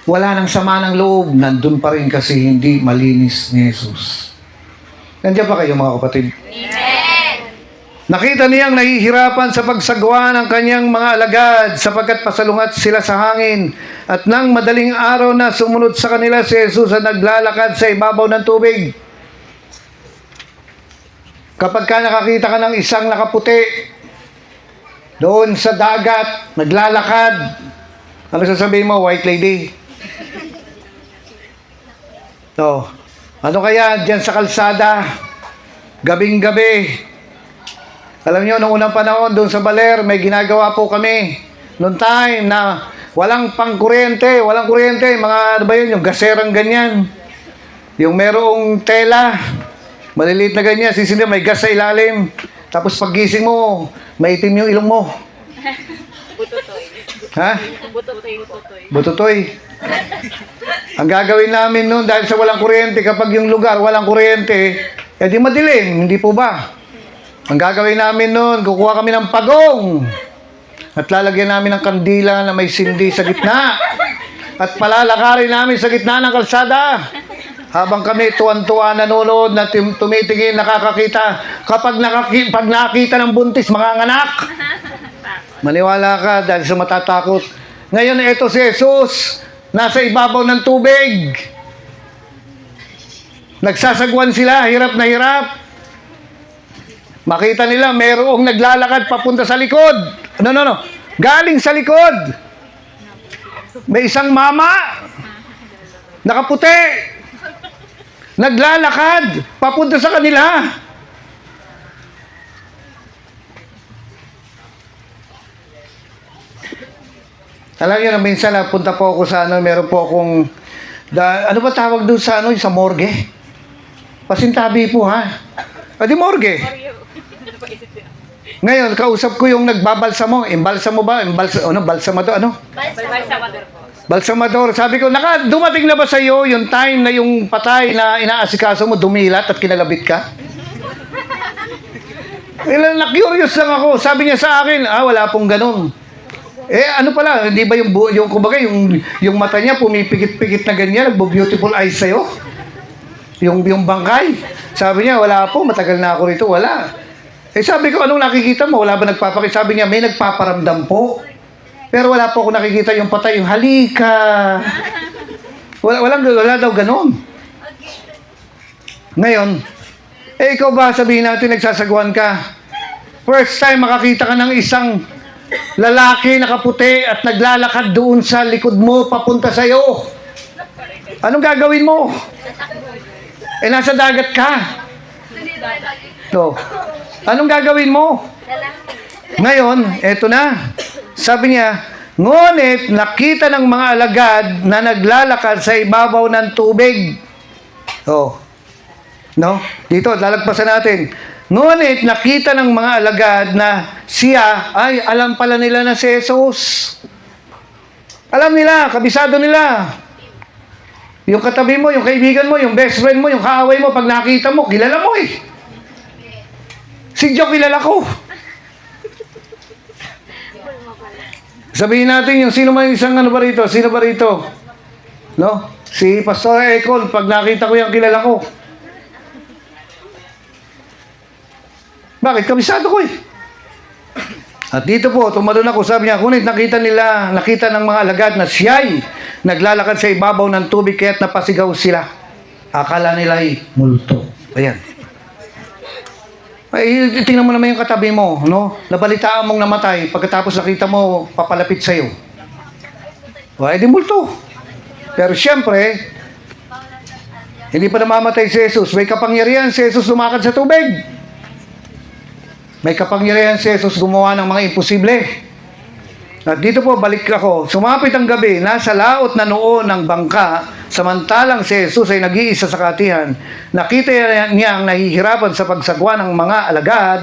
wala ng sama ng loob, nandun pa rin kasi hindi malinis ni Jesus. Nandiyan pa kayo mga kapatid? Amen. Nakita niyang nahihirapan sa pagsagawa ng kanyang mga alagad sapagkat pasalungat sila sa hangin. At nang madaling araw na sumunod sa kanila si Jesus at naglalakad sa ibabaw ng tubig. Kapag ka nakakita ka ng isang nakaputi doon sa dagat, naglalakad, ano sasabihin mo, white lady? So, ano kaya dyan sa kalsada? Gabing-gabi. Alam nyo, noong unang panahon, doon sa Baler, may ginagawa po kami. Noong time na walang pangkuryente, mga ano ba yun, yung gaserang ganyan. Yung merong tela, maliliit na ganyan, sisindir, may gas sa ilalim. Tapos paggising mo, may itim yung ilong mo. Ha? Bututoy. Ang gagawin namin noon, dahil sa walang kuryente, kapag yung lugar walang kuryente, di madilim, hindi po ba? Ang gagawin namin noon, kukuha kami ng pagong at lalagyan namin ng kandila na may sindi sa gitna at palalakarin namin sa gitna ng kalsada habang kami tuwan-tuwa nanonood na tumitingin, nakakakita. Pag nakakita ng buntis, mga anak, maniwala ka dahil sa matatakot. Ngayon, ito si Jesus, nasa ibabaw ng tubig. Nagsasagwan sila, hirap na hirap. Makita nila, mayroong naglalakad papunta sa likod. No. Galing sa likod. May isang mama, nakaputi, naglalakad papunta sa kanila. Alam niyo na minsan napunta po ako sa meron po akong ano ba tawag doon sa sa morgue? Pasintabi po ha. Di morgue. Ngayon, kausap ko yung nagbabalsamo. Imbalsamo ba? Balsamado, ano? Balsamador po. Balsamador. Sabi ko, dumating na ba sa iyo yung time na yung patay na inaasikaso mo, dumilat at kinalabit ka? Na-curious lang ako. Sabi niya sa akin, wala pong ganun. Ano pala, hindi ba kumbaga, yung mata niya pumipikit-pikit na ganyan, nagbo-beautiful eyes sa'yo? Yung bangkay. Sabi niya, wala po, matagal na ako rito, wala. Sabi ko, anong nakikita mo? Wala ba nagpapakita? Sabi niya, may nagpaparamdam po. Pero wala po ako nakikita yung patay, yung halika. Wala daw ganun. Ngayon, ikaw ba sabihin natin nagsasagwan ka? First time makakita ka ng isang lalaki nakaputi at naglalakad doon sa likod mo papunta sa iyo. Anong gagawin mo? Nasa dagat ka. No. Anong gagawin mo? Ngayon, eto na. Sabi niya, ngunit nakita ng mga alagad na naglalakad sa ibabaw ng tubig. Oh. No? Dito, lalagpasan natin. Ngunit nakita ng mga alagad na siya, ay, alam pala nila na si Jesus. Alam nila, kabisado nila. Yung katabi mo, yung kaibigan mo, yung best friend mo, yung kaaway mo, pag nakita mo, kilala mo eh. Si Joe, kilala ko. Sabihin natin yung sino man isang ano ba rito? Sino ba rito? No? Si Pastor Econ, pag nakita ko yung kilala ko. Bakit? Kabisado ko eh. At dito po, tumalon ako, sabi niya, ngunit nakita ng mga alagad na siya'y naglalakad sa ibabaw ng tubig kaya't napasigaw sila. Akala nila ay multo. Ayan. Ay, tingnan mo naman yung katabi mo, no? Nabalitaan mong namatay, pagkatapos nakita mo, papalapit sa'yo. Ay, di multo. Pero siyempre, hindi pa namamatay si Jesus. May kapangyarihan si Jesus lumakad sa tubig. May kapangyarihan si Jesus gumawa ng mga imposible. At dito po, balik ako. Sumapit ang gabi, nasa laot na noon ng bangka, samantalang si Jesus ay nag-iisa sa katihan. Nakita niya ang nahihirapan sa pagsagwa ng mga alagad,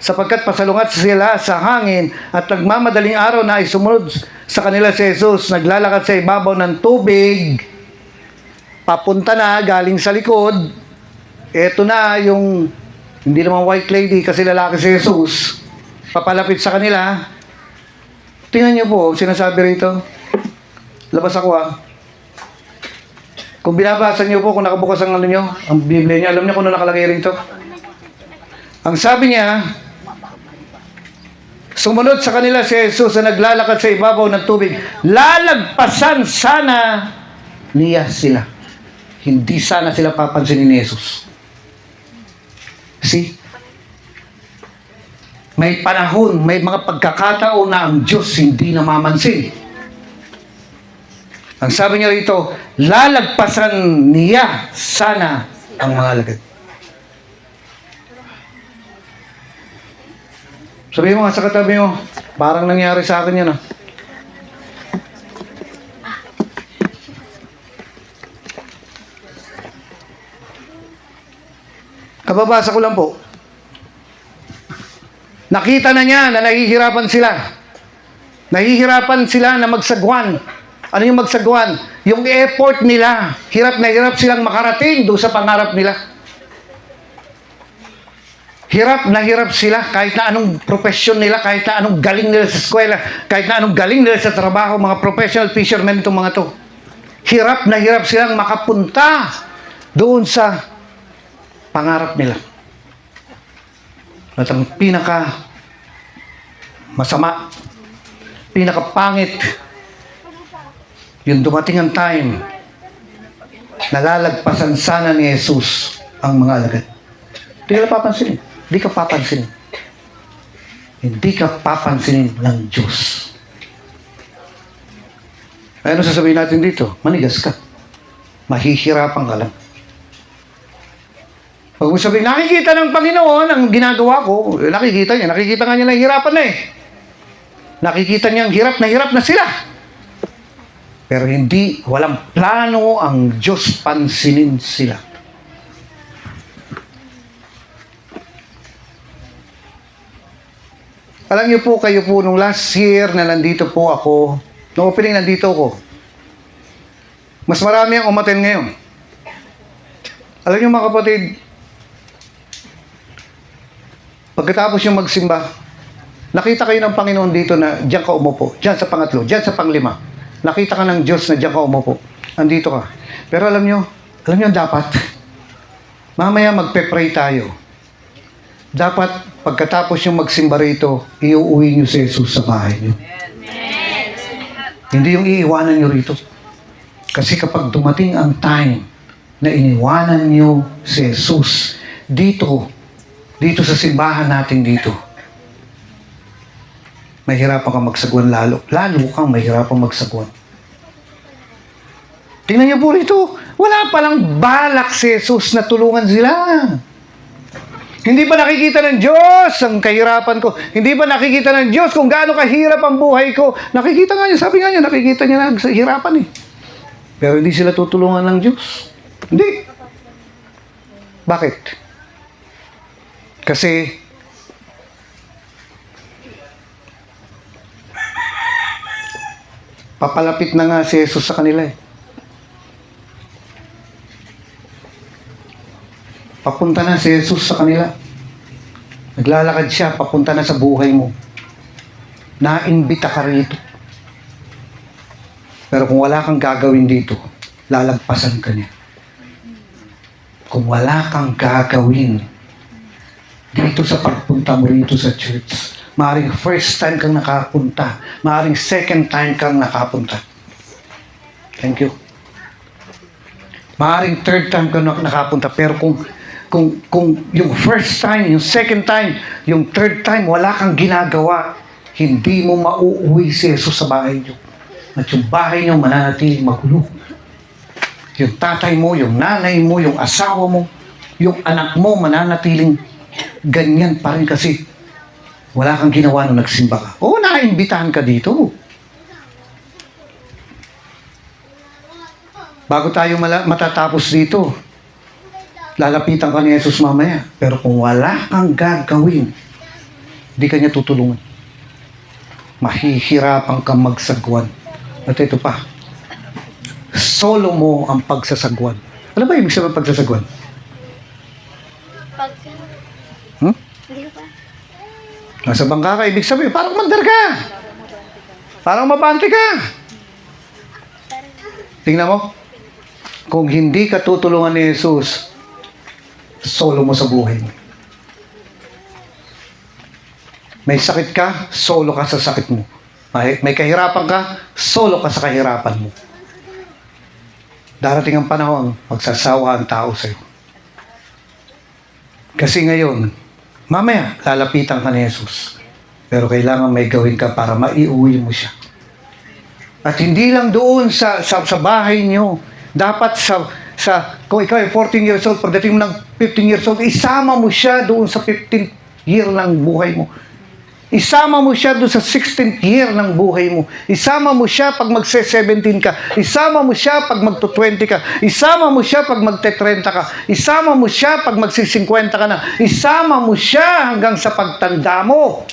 sapagkat pasalungat sila sa hangin at nagmamadaling araw na ay sumunod sa kanila si Jesus. Naglalakad sa ibabaw ng tubig, papunta na, galing sa likod. Eto na yung, hindi naman white lady kasi lalaki si Jesus, papalapit sa kanila. Tingnan niyo po, sinasabi rito. Labas ako Kung binabasa niyo po, kung nakabukas ang ano niyo, ang Biblia niyo, alam niyo kung ano nakalagay rito? Ang sabi niya, sumunod sa kanila si Jesus na naglalakad sa ibabaw ng tubig. Lalagpasan sana niya sila. Hindi sana sila papansinin ni Jesus. See? May panahon, may mga pagkakataon na ang Diyos hindi namamansin. Ang sabi niya rito, lalagpasan niya sana ang mga alagad. Sabihin mo nga sa katabi mo, parang nangyari sa akin yan Kababasa ko lang po. Nakita na niya na nahihirapan sila. Nahihirapan sila na magsagwan. Ano yung magsagwan? Yung effort nila. Hirap na hirap silang makarating doon sa pangarap nila. Hirap na hirap sila kahit na anong profesyon nila, kahit na anong galing nila sa eskwela, kahit na anong galing nila sa trabaho, mga professional fishermen itong mga to. Hirap na hirap silang makapunta doon sa pangarap nila. At ang pinaka masama, pinaka pangit, yung dumating ang time, nalalagpasan sana ni Jesus ang mga alagad. Hindi ka papansinin. Hindi ka papansinin. Hindi ka papansinin ng Diyos. Ano sasabihin natin dito? Manigas ka. Mahihirapan ka lang. Pag mo sabihin, nakikita ng Panginoon ang ginagawa ko, nakikita nga niya na hirapan na Nakikita niya ang hirap na sila. Pero hindi, walang plano ang Diyos pansinin sila. Alam niyo po, kayo po, nung last year na nandito po ako, nung opening nandito ako, mas marami ang umaten ngayon. Alam niyo mga kapatid, pagkatapos yung magsimba, nakita kayo ng Panginoon dito na diyan ka umupo, diyan sa pangatlo, diyan sa panglima. Nakita ka ng Diyos na diyan ka umupo. Andito ka. Pero alam niyo dapat, mamaya magpe-pray tayo. Dapat, pagkatapos yung magsimba rito, iuuwi niyo si Jesus sa bahay niyo. Hindi yung iiwanan niyo rito. Kasi kapag dumating ang time na iniwanan niyo si Jesus dito sa simbahan natin dito, mahirapan kang magsagwan lalo. Lalo kang mahirapan magsagwan. Tingnan niyo po rito, wala palang balak si Jesus na tulungan sila. Hindi ba nakikita ng Diyos ang kahirapan ko? Hindi ba nakikita ng Diyos kung gaano kahirap ang buhay ko? Nakikita nga niya, sabi nga niya, nakikita niya na sa hirapan eh. Pero hindi sila tutulungan ng Diyos. Hindi. Bakit? Kasi papalapit na nga si Jesus sa kanila eh. Papunta na si Jesus sa kanila. Naglalakad siya, papunta na sa buhay mo. Naimbita ka rito. Pero kung wala kang gagawin dito, lalagpasan ka niya. Kung wala kang gagawin dito sa pagpunta mo rito sa church, maaaring first time kang nakapunta, maaaring second time kang nakapunta. Thank you. Maaaring third time kang nakapunta, pero kung yung first time, yung second time, yung third time, wala kang ginagawa, hindi mo mauuwi si Jesus sa bahay niyo. At yung bahay niyo mananatiling magulo. Yung tatay mo, yung nanay mo, yung asawa mo, yung anak mo mananatiling ganyan pa rin kasi wala kang ginawa nung nagsimba ka. Oo, naimbitahan ka dito. Bago tayo matatapos dito, lalapitan ka ni Jesus mamaya. Pero kung wala kang gagawin, di ka niya tutulungan. Mahihirapan kang magsagwan. At ito pa, solo mo ang pagsasagwan. Ano ba ibig sabihin ng pagsasagwan? Pag... Hmm? Hindi ko pa. Nasa bangka ka, ibig sabihin, parang mandar ka. Parang mabante ka. Tingnan mo. Kung hindi ka tutulungan ni Jesus, solo mo sa buhay mo. May sakit ka, solo ka sa sakit mo. May kahirapan ka, solo ka sa kahirapan mo. Darating ang panahon, magsasawa ang tao sa'yo. Kasi ngayon, mamaya, lalapitan ka ni Jesus. Pero kailangan may gawin ka para maiuwi mo siya. At hindi lang doon sa bahay niyo. Dapat kung ikaw ay 14 years old, pagdating mo ng 15 years old, isama mo siya doon sa 15th year ng buhay mo. Isama mo siya doon sa 16th year ng buhay mo. Isama mo siya pag magse-17 ka. Isama mo siya pag magto-20 ka. Isama mo siya pag magte-30 ka. Isama mo siya pag magsi-50 ka na. Isama mo siya hanggang sa pagtanda mo.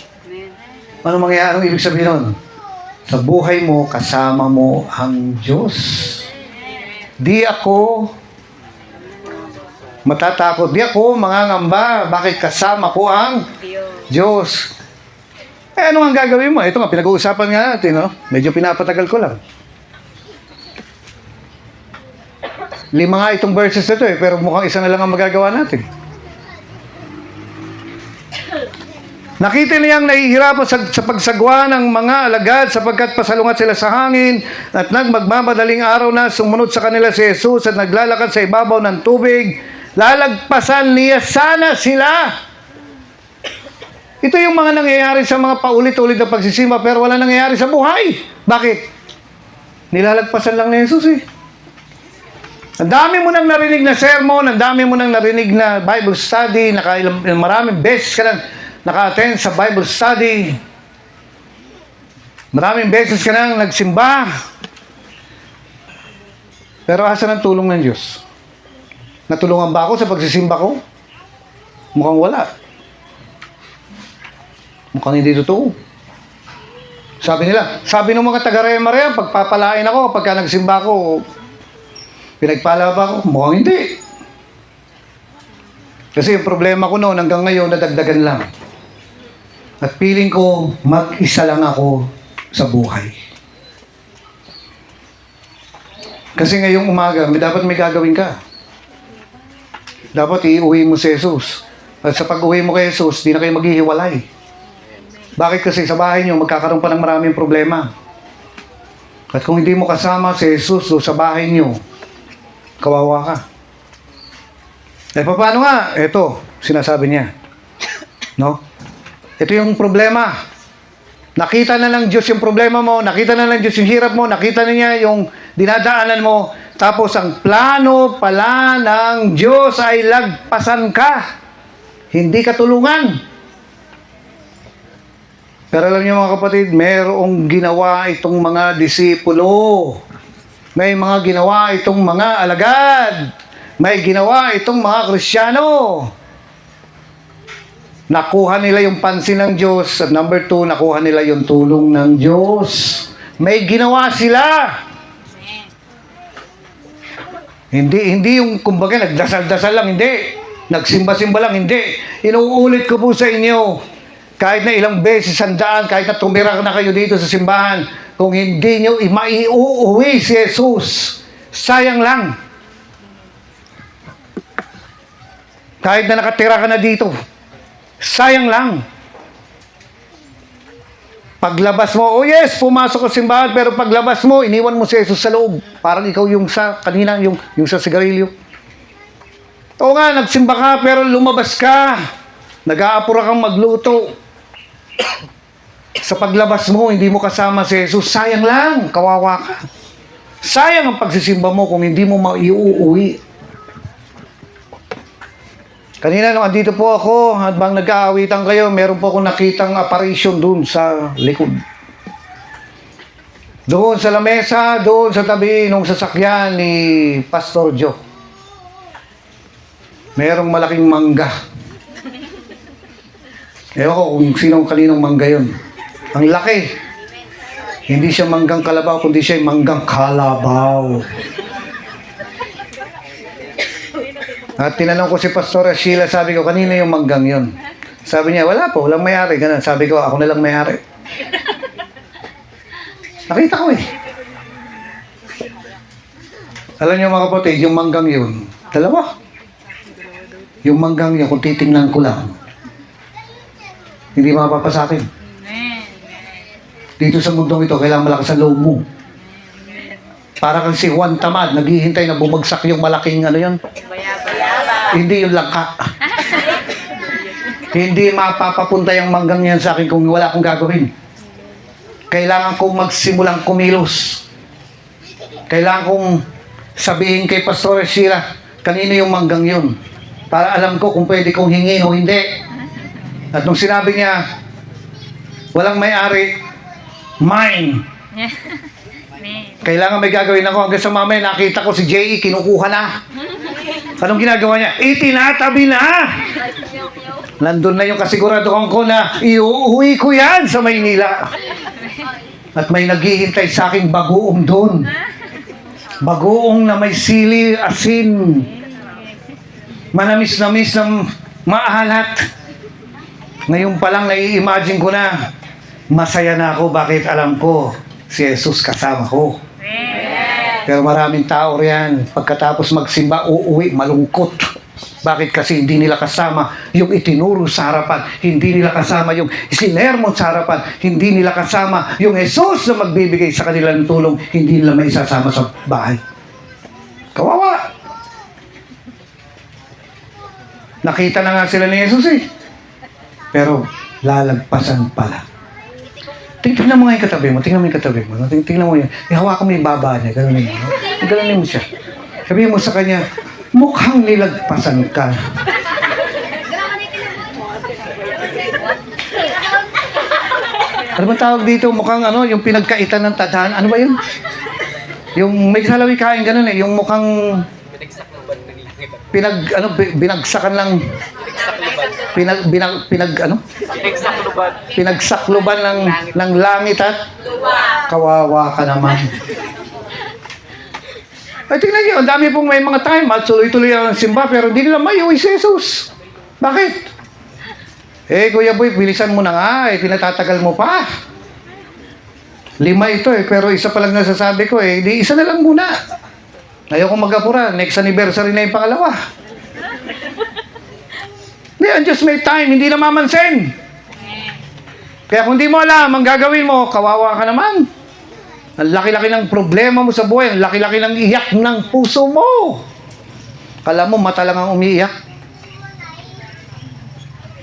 Ano mangyayari? Anong ibig sabihin nun? Sa buhay mo, kasama mo ang Diyos. Di ako matatakot. Di ako mangangamba. Bakit kasama ko ang Diyos? Eh, ano ang gagawin mo? Ito nga, pinag-uusapan nga natin, no? Medyo pinapatagal ko lang. 5 nga itong verses na ito, pero mukhang isa na lang ang magagawa natin. Nakita niyang nahihirapan sa pagsagwa ng mga alagad sapagkat pasalungat sila sa hangin at magmamadaling araw na sumunod sa kanila si Jesus at naglalakad sa ibabaw ng tubig. Lalagpasan niya sana sila. Ito yung mga nangyayari sa mga paulit-ulit na pagsisimba pero wala nangyayari sa buhay. Bakit? Nilalagpasan lang ni Jesus eh. Ang dami mo nang narinig na sermon, ang dami mo nang narinig na Bible study, maraming beses ka lang naka-attend sa Bible study. Maraming beses ka nang nagsimba. Pero asan ang tulong ng Diyos? Natulungan ba ako sa pagsisimba ko? Mukhang wala. Mukhang hindi totoo. Sabi ng mga taga-Rema, pagpapalain ako, pagka nagsimba ako, pinagpala ba ako? Mukhang hindi. Kasi yung problema ko noon, hanggang ngayon, nadagdagan lang. At feeling ko, mag-isa lang ako sa buhay. Kasi ngayong umaga, dapat may gagawin ka. Dapat iuwi mo si Jesus. At sa pag-uwi mo kay Jesus, di na kayo maghihiwalay. Bakit? Kasi sa bahay niyo, magkakaroon pa ng maraming problema. At kung hindi mo kasama si Jesus sa bahay niyo, kawawa ka. Eh, paano nga? Ito, sinasabi niya. No? Ito yung problema. Nakita na ng Diyos yung problema mo, nakita na ng Diyos yung hirap mo, nakita na niya yung dinadaanan mo, tapos ang plano pala ng Diyos ay lagpasan ka. hindi katulungan. Pero alam niyo mga kapatid, mayroong ginawa itong mga disipulo. May mga ginawa itong mga alagad. May ginawa itong mga Kristiyano. Nakuha nila yung pansin ng Diyos. At number 2, nakuha nila yung tulong ng Diyos. May ginawa sila. Hindi yung kumbaga nagdasal-dasal lang, hindi. Nagsimba-simba lang, hindi. Inuulit ko po sa inyo, kahit na ilang beses, 100, kahit na tumira na kayo dito sa simbahan, kung hindi nyo maiuuwi si Jesus, sayang lang. Kahit na nakatira ka na dito, sayang lang. Paglabas mo, oh yes, pumasok ka sa simbahan, pero paglabas mo, iniwan mo si Jesus sa loob. Parang ikaw yung sa kanina, yung sa sigarilyo. Oo nga, nagsimba ka, pero lumabas ka. Nag-aapura kang magluto. Sa paglabas mo, hindi mo kasama si Jesus, sayang lang, kawawa ka. Sayang ang pagsisimba mo kung hindi mo maiuuwi. Kanina nung andito po ako, habang nag-aawitan kayo, meron po akong nakitang apparition doon sa likod. Doon sa lamesa, doon sa tabi nung sasakyan ni Pastor Joe. Merong malaking mangga. Ewan ko kung sinong kaninong mangga yun. Ang laki. Hindi siya manggang kalabaw, kundi siya manggang kalabaw. At tinanong ko si Pastor Sheila, sabi ko, kanina yung manggang yun. Sabi niya, wala po, walang may-ari. Ganun. Sabi ko, ako na lang may-ari. Nakita ko eh. Alam niyo mga kapatid, yung manggang yun, dalawa. Yung manggang yun, kung titingnan ko lang, hindi mapapasakin. Dito sa mundong ito, kailangan malakas ang loob mo. Para kang si Juan Tamad, naghihintay na bumagsak yung malaking ano yun. Hindi yung langka. Hindi mapapapunta yung manggang yan sa akin kung wala akong gagawin. Kailangan kong magsimulang kumilos. Kailangan kong sabihin kay Pastor Sheila, kanino yung manggang yun? Para alam ko kung pwede kong hingin o hindi. At nung sinabi niya, walang may-ari, mine. Kailangan may gagawin ako hanggang sa mamaya nakita ko si J.E. kinukuha na. Anong ginagawa niya? Itinatabi na! Nandun na yung kasiguraduhan ko na iuwi ko yan sa Maynila. At may naghihintay sa aking bagoong doon. Bagoong na may sili, asin, manamis-namis ng maalat. Ngayon pa lang nai-imagine ko na masaya na ako. Bakit alam ko si Jesus kasama ko. Pero maraming tao riyan, pagkatapos magsimba, uuwi, malungkot. Bakit? Kasi hindi nila kasama yung itinuro sa harapan. Hindi nila kasama yung sinermon sa harapan. Hindi nila kasama yung Jesus na magbibigay sa kanila ng tulong. Hindi nila may isasama sa bahay. Kawawa. Nakita na nga sila ni Jesus eh. Pero lalagpasan pala. Tingnan mo nga yung katabi mo. Tingnan mo yung katabi mo. Tingnan mo yan. Ihawakan mo yung baba niya. Ganunin mo. Ganunin mo siya. Sabihin mo sa kanya, mukhang nilagpasan ka. Ano ba tawag dito? Mukhang ano, yung pinagkaitan ng tadhana. Ano ba yun? Yung may salawi kain ganun eh. Yung mukhang binagsakan lang pinagsakluban ng langit at kawawa ka naman. Ay, tingnan niyo, ang dami pong may mga time at tuloy-tuloy ang simba pero hindi nila maiuwi si Jesus. Bakit? Eh, Kuya Boy, bilisan mo na nga eh, pinatatagal mo pa. 5 ito eh, pero isa pa lang nasasabi ko eh, di isa na lang muna. Ayoko mag-apura, next anniversary na yung pangalawa. Hindi, ang Diyos may time, hindi na mamansin. Kaya kung di mo alam, ang gagawin mo, kawawa ka naman. Ang laki-laki ng problema mo sa buhay, ang laki-laki ng iyak ng puso mo. Kala mo, mata lang ang umiiyak.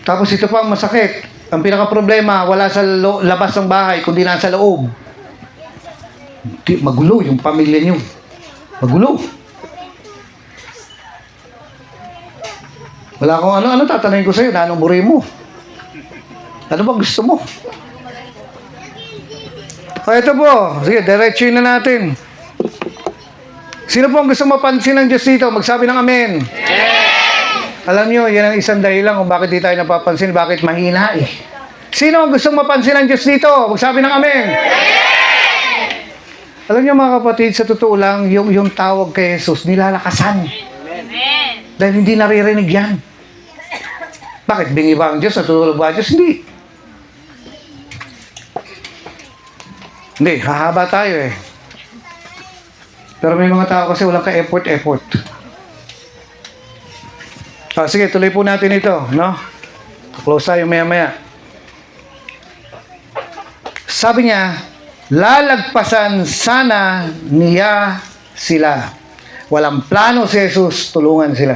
Tapos ito pa ang masakit. Ang pinaka-problema, wala sa labas ng bahay, kundi nasa loob. Magulo yung pamilya niyo. Magulo. Wala akong ano tatanungin ko sa'yo, na anong buri mo? Ano ba gusto mo? O, ito po. Sige, diretsuin na natin. Sino po ang gusto mapansin ng Diyos dito? Magsabi ng amen. Alam nyo, yan ang isang dahilan kung bakit di tayo napapansin, bakit mahina eh. Sino ang gusto mapansin ng Diyos dito? Magsabi ng amen. Alam nyo mga kapatid, sa totoo lang, yung tawag kay Jesus, nilalakasan. Amen. Dahil hindi naririnig yan. Bakit? Bingi ba ang Diyos? Natutulog ba ang Diyos? Hindi. Hindi, hahaba tayo eh. Pero may mga tao kasi walang ka-effort. Sige, tuloy po natin ito, no? Close tayo maya-maya. Sabi niya, lalagpasan sana niya sila. Walang plano si Jesus, tulungan sila.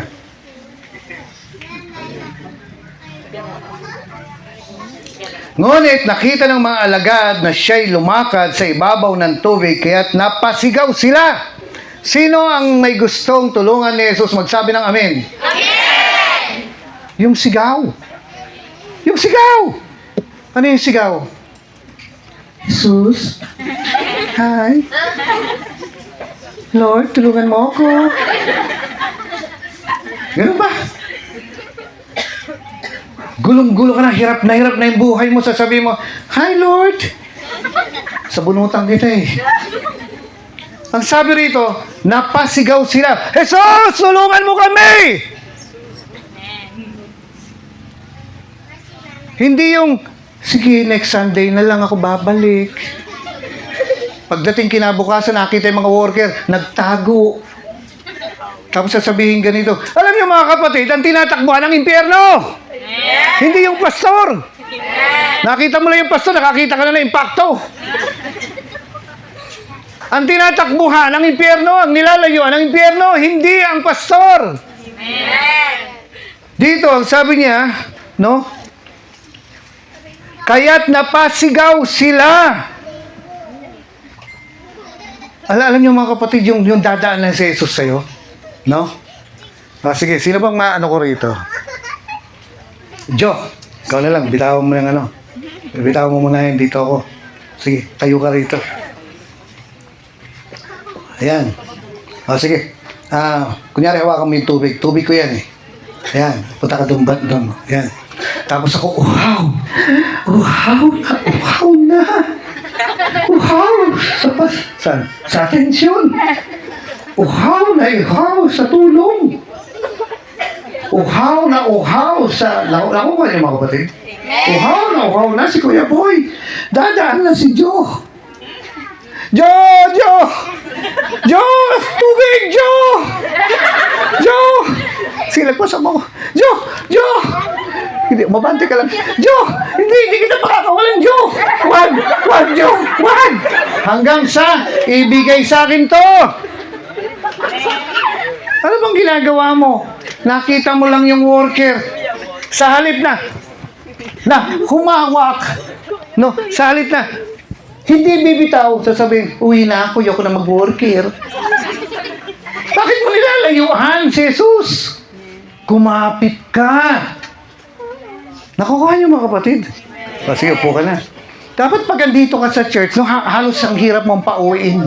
Ngunit nakita ng mga alagad na siya'y lumakad sa ibabaw ng tubig kaya't napasigaw sila. Sino ang may gustong tulungan ni Jesus? Magsabi ng amen. Amen! Yung sigaw. Yung sigaw. Ano yung sigaw? Jesus? Hi? Lord, tulungan mo ako. Ganun ba? Gulong-gulo ka na, hirap na yung buhay mo. Sasabihin mo, hi Lord! Sabunutan kita eh. Ang sabi rito, napasigaw sila, Jesus, tulungan mo kami! Hindi yung, sige, next Sunday na lang ako babalik. Pagdating kinabukasan, nakita yung mga worker, nagtago. Tapos sasabihin ganito, alam niyo mga kapatid, ang tinatakbuhan ng impyerno. Hindi yung pastor. Nakita mo lang yung pastor, nakakita ka na ng impacto. Ang tinatakbuhan ng impyerno, ang nilalayuan ng impyerno, hindi ang pastor. Dito, ang sabi niya, no? Kaya't napasigaw sila. Alam niyo mga kapatid, yung dadaan ng si Jesus sa'yo, no? Sige, sino bang maano ko rito? Joe, ikaw na lang, bitawan mo yung ano. Bitawan mo muna yung dito ako. Sige, tayo ka rito. Ayan. Sige. Kunyari, hawakan mo yung tubig. Tubig ko yan eh. Ayan, punta ka doon. Ayan. Tapos ako, wow! Wow na! Wow! Sa atensyon! Wow sa tulong! Uhaw sa... Nakuha niyo mga kapatid? Uhaw na si Kuya Boy. Dadaan na si Joe. Joe! Tubig, Joe! Sige, lagpasan mo. Joe! Hindi, mabante ka lang. Joe! Hindi kita makakawalan, Joe! Wag, Joe! Wag! Hanggang sa ibigay sa akin to. Ano bang ginagawa mo? Nakita mo lang yung worker. Sa halip na humawak. No, sa halip na hindi bibitaw, sasabihin, uwi na ako, ayoko na mag-worker. Bakit mo nilalayuhan si Jesus? Kumapit ka. Nakukuha niyo mga kapatid? Sige, upo ka na. Dapat pag andito ka sa church, no, halos ang hirap mong pauwiin.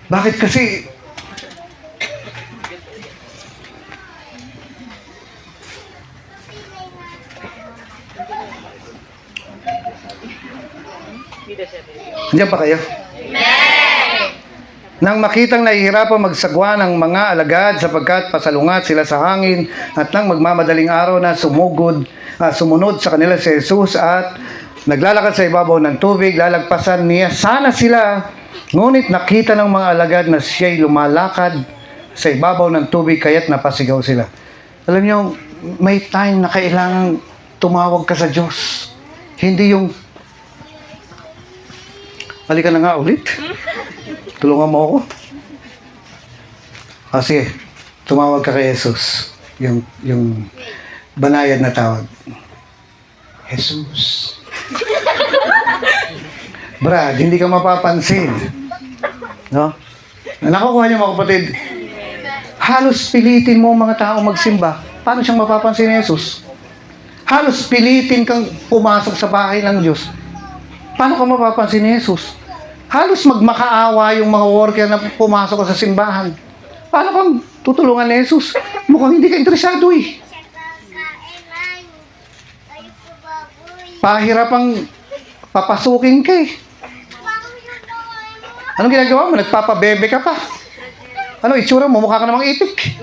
Bakit kasi? Andiyan pa kayo? Nang makitang nahihirapan magsagwa ng mga alagad sapagkat pasalungat sila sa hangin at nang magmamadaling araw na sumunod sa kanila si Jesus at naglalakad sa ibabaw ng tubig, lalagpasan niya sana sila. Ngunit nakita ng mga alagad na siya'y lumalakad sa ibabaw ng tubig kaya't napasigaw sila. Alam niyo, may time na kailangan tumawag ka sa Diyos. Hindi yung halika na nga ulit. Tulungan mo ako. Sige, tumawag ka kay Jesus. Yung banayad na tawag. Jesus. Brad, hindi ka mapapansin. No? Nakukuha niyo mga kapatid. halos pilitin mo ang mga tao magsimba. Paano siyang mapapansin ni Jesus? Halos pilitin kang pumasok sa bahay ng Diyos. Paano ka mapapansin ni Jesus? Halos magmakaawa yung mga worker na pumasok ka sa simbahan. Paano kang tutulungan ni Jesus? Mukhang hindi ka interesado eh. Pahirapang papasukin ka eh. Anong ginagawa mo? Nagpapabebe ka pa. Ano, itsura mo? Mukha ka namang itik.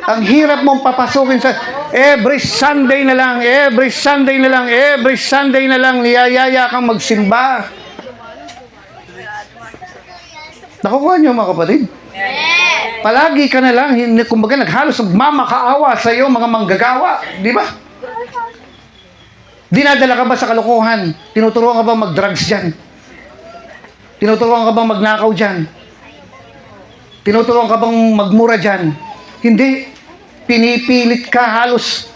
Ang hirap mong papasukin sa... Every Sunday na lang, every Sunday na lang, every Sunday na lang, niyayaya kang magsimba. Nakukuha niyo mga kapatid? Palagi ka na lang, kumbaga naghalos magmamakaawa sa iyo mga manggagawa. Di ba? Dinadala ka ba sa kalokohan? Tinuturuan ka ba mag-drugs dyan? Tinuturuan ka bang magnakaw dyan? Tinuturuan ka bang magmura dyan? Hindi. Pinipilit ka halos.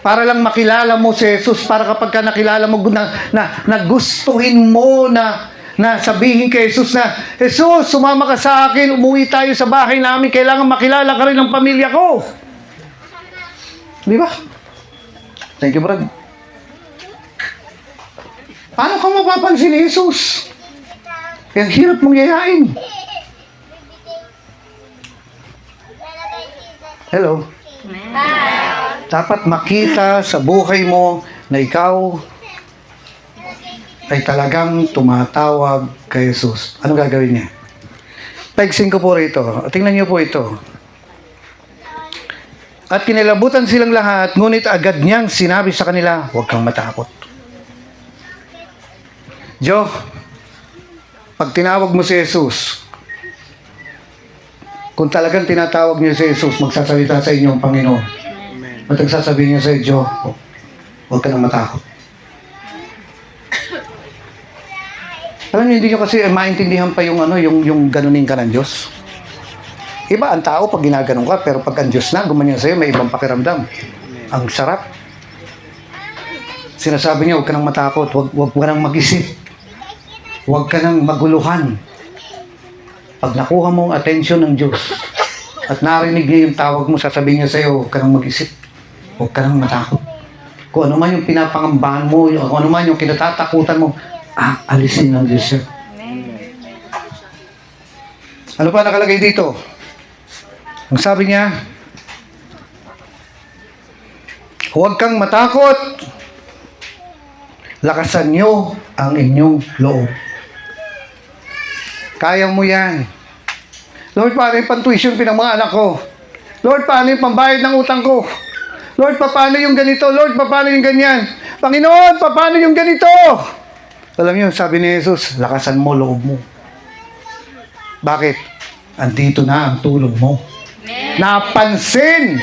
Para lang makilala mo si Jesus. Para kapag ka nakilala mo na gustuhin mo na sabihin kay Jesus na, Jesus, sumama ka sa akin, umuwi tayo sa bahay namin, kailangan makilala ka rin ng pamilya ko. Di ba? Thank you, Brad. Paano ka mapapansin ni Jesus? Ang hirap mong yayain. Hello? Dapat makita sa buhay mo na ikaw ay talagang tumatawag kay Jesus. Ano gagawin niya? Paigsin ko po rito. Tingnan niyo po ito. At kinilabutan silang lahat, ngunit agad niyang sinabi sa kanila, huwag kang matakot. Jo, pag tinawag mo si Jesus, kung talagang tinatawag niyo si Jesus, magsasalita sa inyo ang Panginoon. At nagsasabihin niya sa iyo, huwag ka nang matakot. Alam niyo, hindi niyo kasi maintindihan pa yung ganunin ka ng Diyos. Iba ang tao pag ginaganon ka, pero pag ang Diyos na, gumanyan sa'yo, may ibang pakiramdam. Ang sarap. Sinasabi niya, huwag ka nang matakot, huwag ka nang mag-isip. Huwag ka nang maguluhan. Pag nakuha mo ang atensyon ng Diyos, at narinig niya yung tawag mo, sasabihin niya sa'yo, huwag ka nang mag-isip. Huwag ka nang matakot. Kung ano man yung pinapangambahan mo, kung ano man yung kinatatakutan mo, alisin ng Diyos yun. Ano pa nakalagay dito? Ang sabi niya, huwag kang matakot. Lakasan niyo ang inyong loob. Kaya mo yan. Lord, paano yung pantuition ng mga anak ko? Lord, paano yung pambayad ng utang ko? Lord, paano yung ganito? Lord, paano yung ganyan? Panginoon, paano yung ganito? Alam niyo, sabi ni Jesus, lakasan mo loob mo. Bakit? Andito na ang tulong mo. Napansin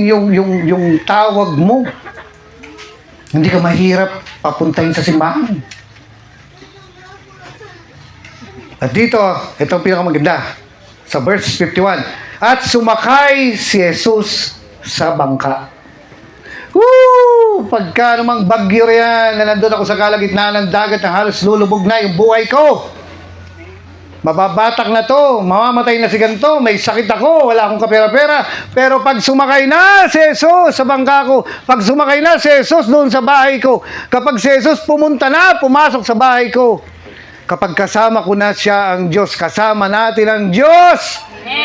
yung tawag mo. Hindi ka mahirap papuntahin sa simbahan. At dito, itong pinakamaganda. Sa verse 51. At sumakay si Jesus sa bangka. Woo! Pagka namang bagyo yan, na nandun ako sa kalagitnaan ng dagat na halos lulubog na yung buhay ko. Mababatak na to, mamamatay na si ganito, may sakit ako, wala akong kapera-pera. Pero pag sumakay na si Jesus sa bangka ko, pag sumakay na si Jesus doon sa bahay ko, kapag si Jesus pumasok sa bahay ko, kapag kasama ko na siya ang Diyos, kasama natin ang Diyos,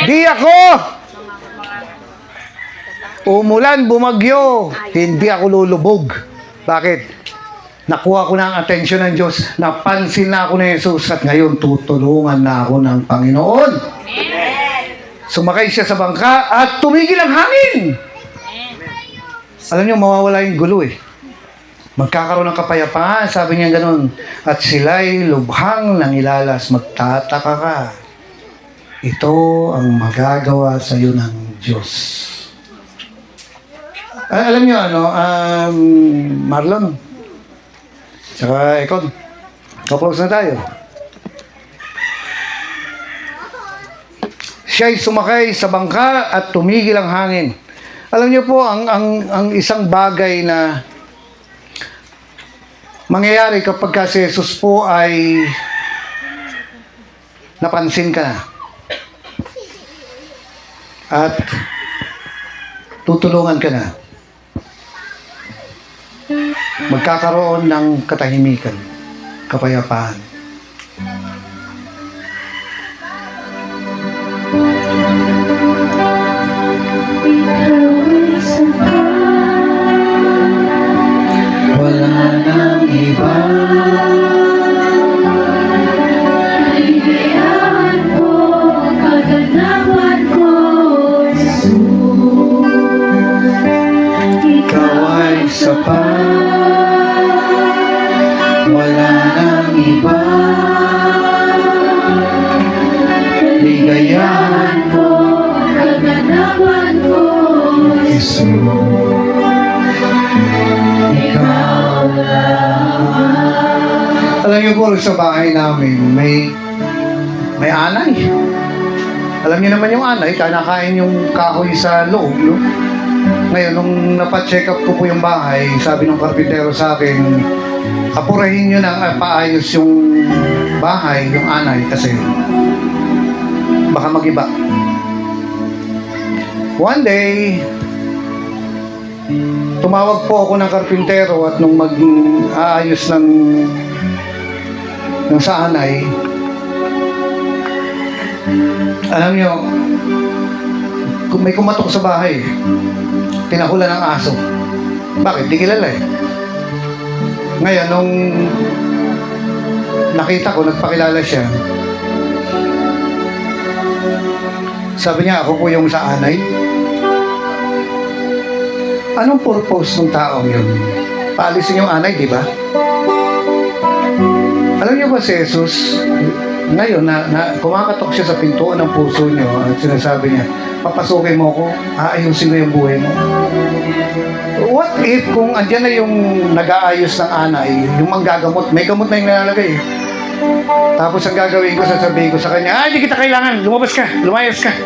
di ako. Umulan, bumagyo, hindi ako lulubog. Bakit? Nakuha ko na ang atensyon ng Diyos. Napansin na ako ni Jesus at ngayon tutulungan na ako ng Panginoon. Sumakay siya sa bangka at tumigil ang hangin. Alam niyo, mawawala yung gulo eh. Magkakaroon ng kapayapaan, sabi niya ganun. At sila'y lubhang nangilalas, magtataka ka. Ito ang magagawa sa iyo ng Diyos. Alam niyo, Marlon, saka Ekon, kapos na tayo. Siya'y sumakay sa bangka at tumigil ang hangin. Alam niyo po, ang isang bagay na mangyayari kapag ka si Jesus po ay napansin ka na at tutulungan ka na, magkakaroon ng katahimikan, kapayapaan. Wala nang iba. Kaligayahan ko, kaganapan ko, Jesus. Ikaw ay sapat. Wala nang iba. Kaligayahan ko, Kaganapan ko, Jesus. Ikaw Alam niyo po, sa bahay namin, may anay. Alam niyo naman yung anay, kanakain yung kahoy sa loob, no? Ngayon, nung napacheck up ko po yung bahay, sabi ng karpintero sa akin, apurahin nyo ng paayos yung bahay, yung anay, kasi baka magiba. One day, tumawag po ako ng karpintero at nung mag-aayos ng sa anay, alam nyo, may kumatok sa bahay, tinahulan ng aso. Bakit? Di kilala eh. Ngayon, nung nakita ko, nagpakilala siya, sabi niya, ako po yung sa anay. Anong purpose ng taong yun? Paalisin yung anay, di ba? Alam niyo ba si Jesus, ngayon na kumakatok siya sa pintuan ng puso niyo at sinasabi niya, papasukin mo ako, aayusin ko yung buhay mo. What if kung andyan na yung nag-aayos ng anay, yung manggagamot, may gamot na yung nalalagay eh. Tapos ang gagawin ko, sasabihin ko sa kanya, hindi kita kailangan, lumabas ka, lumayas ka.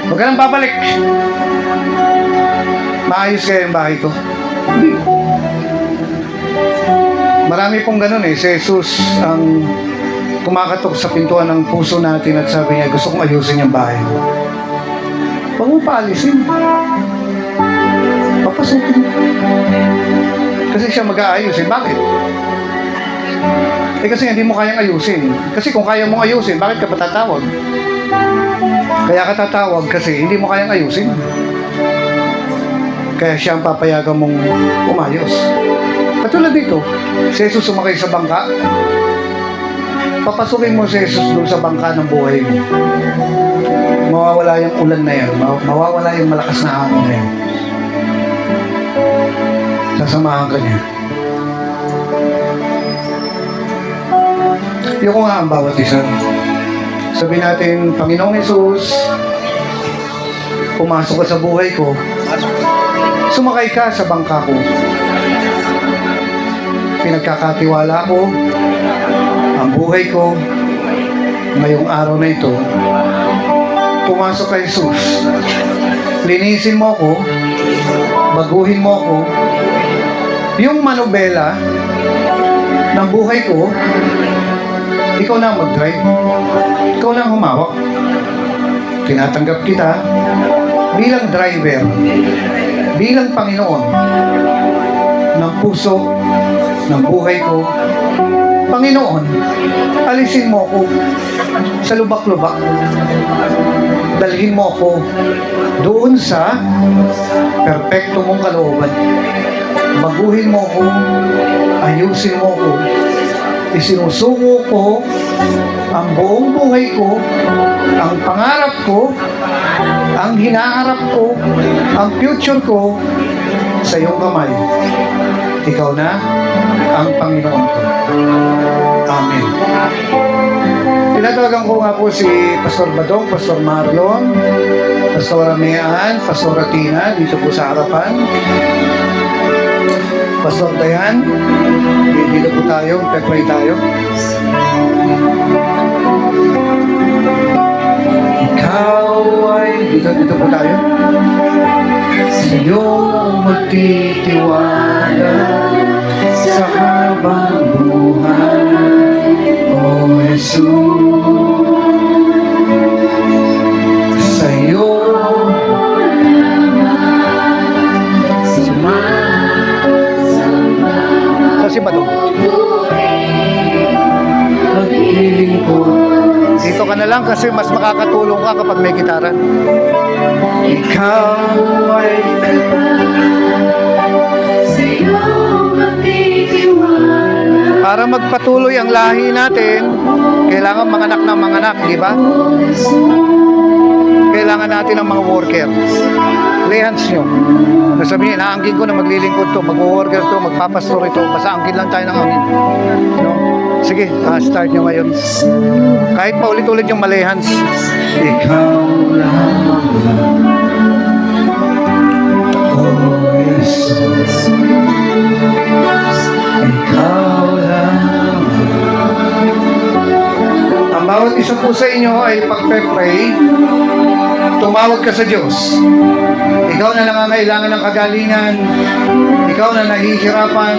Huwag ka nang babalik. Maayos kaya yung bahay ko? Hindi. Marami pong ganun eh. Si Jesus ang kumakatok sa pintuan ng puso natin at sabi niya, gusto kong ayusin yung bahay mo. Huwag mo paalisin. Papasukin. Kasi siya mag-aayos eh. Bakit? Eh kasi hindi mo kayang ayusin. Kasi kung kaya mong ayusin, bakit ka patatawag? Kaya ka tatawag kasi hindi mo kayang ayusin. Kaya siya ang papayagan mong umayos. Katulad dito, si Jesus sumakay sa bangka. Papasukin mo si Jesus doon sa bangka ng buhay mo. Mawawala yung ulan na yan. Mawawala yung malakas na hangin na yan. Sasamahan ka niya. Yung ko nga ang bawat isa. Sabi natin, Panginoong Jesus, pumasok ka sa buhay ko. Sumakay ka sa bangka ko. Pinagkakatiwala ko ang buhay ko ngayong araw na ito. Pumasok ka, Jesus. Linisin mo ako, baguhin mo ako. Yung manobela ng buhay ko, ikaw na mag-drive. Ikaw na humawak. Tinatanggap kita bilang driver, bilang Panginoon ng puso, ng buhay ko. Panginoon, alisin mo ako sa lubak-lubak. Dalhin mo ako doon sa perpekto mong kalooban. Baguhin mo ako, ayusin mo ako. Isinusuko ko ang buong buhay ko, ang pangarap ko, ang hinaharap ko, ang future ko sa iyong kamay. Ikaw na ang Panginoon ko. Amen. Tinatawagan ko nga po si Pastor Badong, Pastor Marlon, Pastor Amean, Pastor Ratina, dito po sa harapan. Pastor Dayan, dito po tayo, pepray tayo. Ikaw ay, dito po tayo. Sa iyo magtitiwala sa mo si Badong. Maglilingkod Dito ka na lang kasi mas makakatulong ka kapag may gitara. Ikaw ay sa'yo magtitiwala. para magpatuloy ang lahi natin, kailangan manganak ng manganak, di ba? Kailangan natin ng mga worker. Lay hands nyo. Nasabihin, naangkin ko na maglilingkod to, mag-worker to, magpapastor ito. Basta angkin lang tayo ng angkin. No? Sige, start nyo ngayon. Kahit paulit-ulit yung malay hands. Ikaw lamang. Oh, Jesus. Ikaw lamang. Ang bawat isa po sa inyo ay pagpe-pray, tumawag ka sa Diyos. Ikaw na nangangailangan ng kagalingan, ikaw na nahihirapan,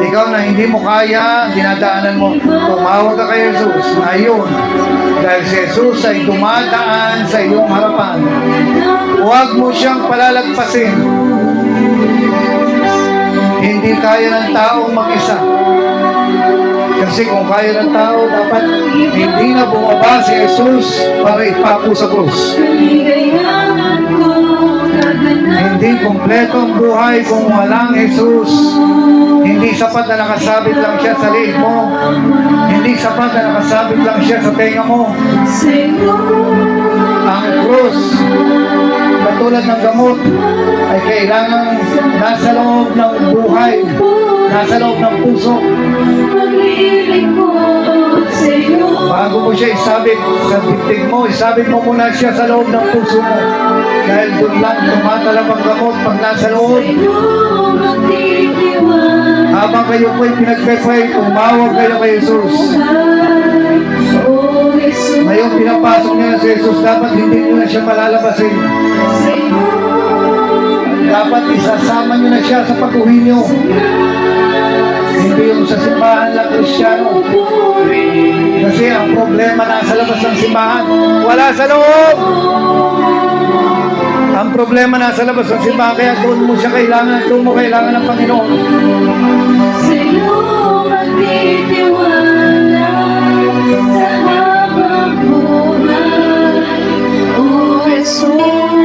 ikaw na hindi mo kaya, dinadaanan mo, tumawag ka kay Jesus ngayon. Dahil si Jesus ay dumadaan sa iyong harapan. Huwag mo siyang palalagpasin. Hindi kaya ng taong mag-isa. Kasi kung kaya ng tao, dapat hindi na bumaba si Jesus para ipapo sa krus. Kaligayahan ko, kaganapan Hindi kompleto ang buhay kung walang Jesus. Hindi sapat na nakasabit lang siya sa liig mo. Hindi sapat na nakasabit lang siya sa tenga mo. sa'yo. Ang krus, katulad ng gamot, ay kailangan nasa loob ng buhay, nasa loob ng puso. Maglilingkod sa'yo. Bago mo siya isabit sa dibdib mo, isabit mo muna siya sa loob ng puso mo. Dahil doon lang tumatalab ang gamot pag nasa loob. Sa'yo magtitiwala. Habang kayo po'y pinagpe-pray, tumawag kayo kay Jesus. Oh, Jesus. Ngayon pinapasok niya na si Jesus, dapat hindi niyo na siya malalabasin. Sa'yo Dapat isasama niyo na siya sa pag-uwi niyo. Hindi yung sa simbahan lang Kristiyano. Kasi ang problema nasa labas ng simbahan, wala sa loob. Ang problema nasa labas ng simbahan, kaya doon mo siya kailangan, doon mo kailangan ng Panginoon. sa'yo magtitiwala sa habang buhay. Oh, Jesus,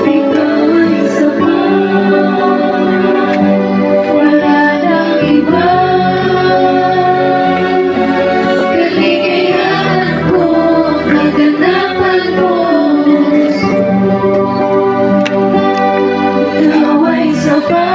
ikaw ay sapat. Wala nang iba. Kaligayahan ko, kaganapan ko. Ikaw ay sapat.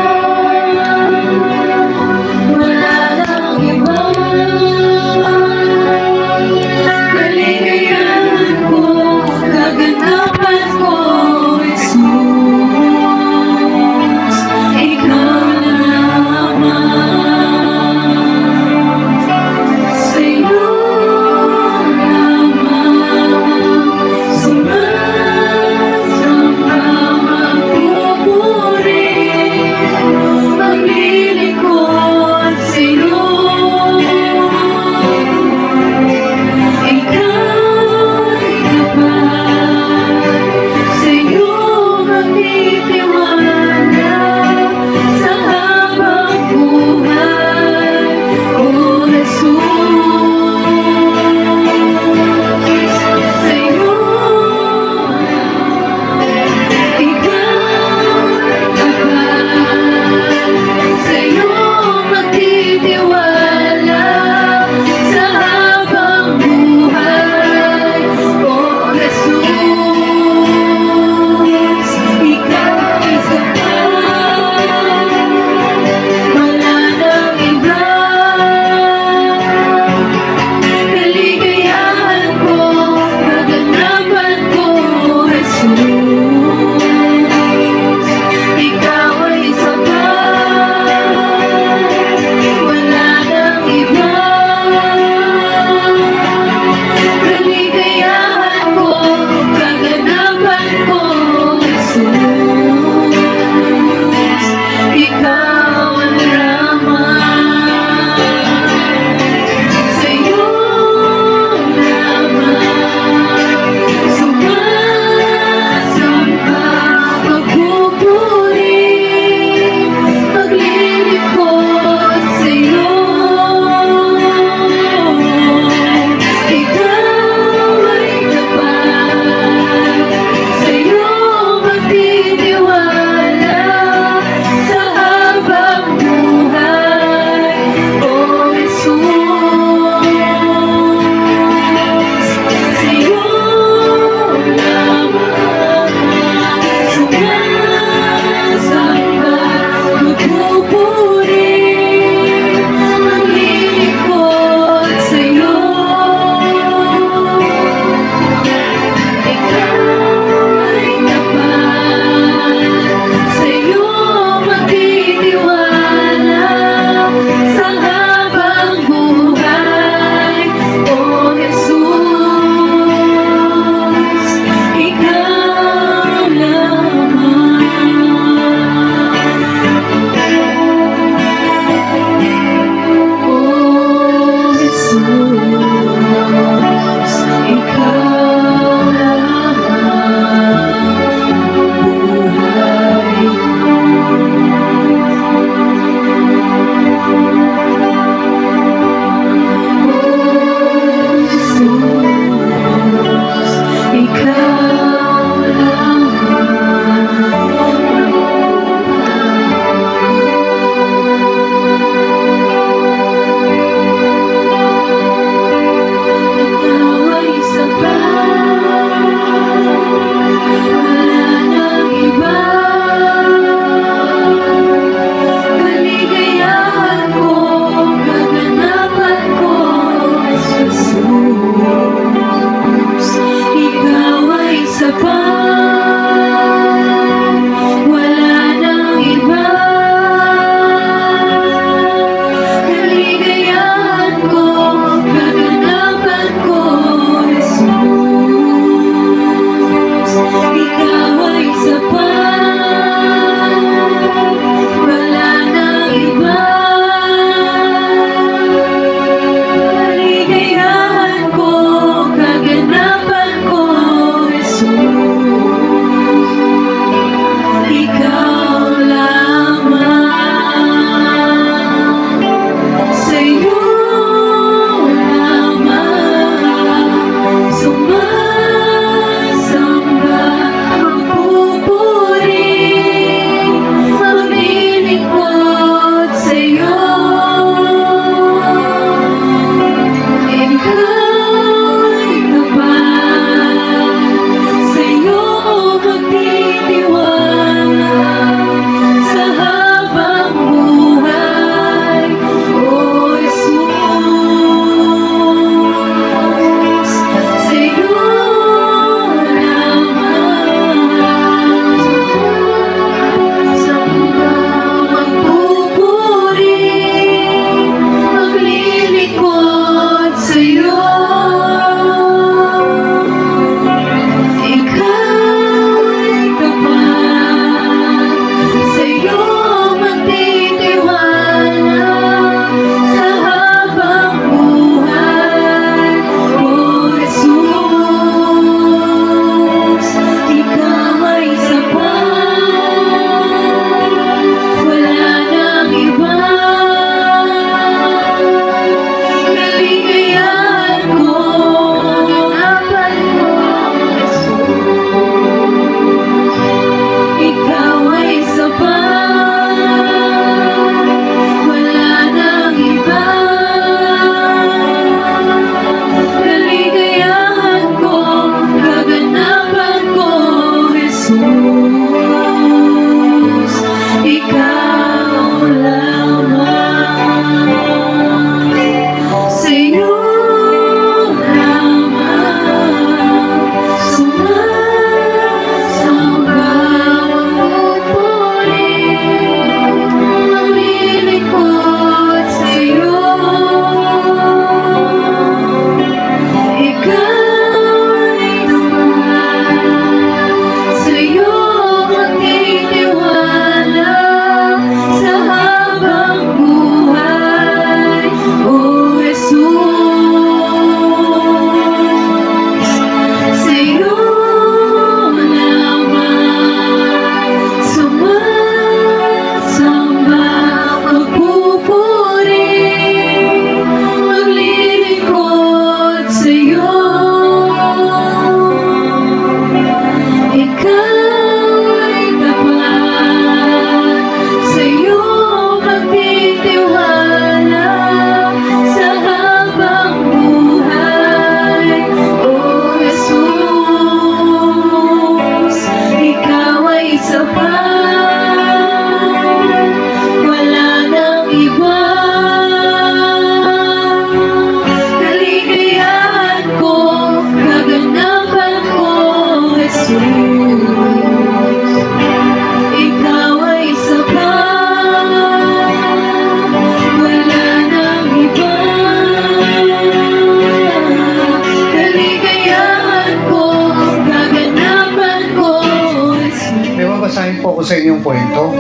kwento.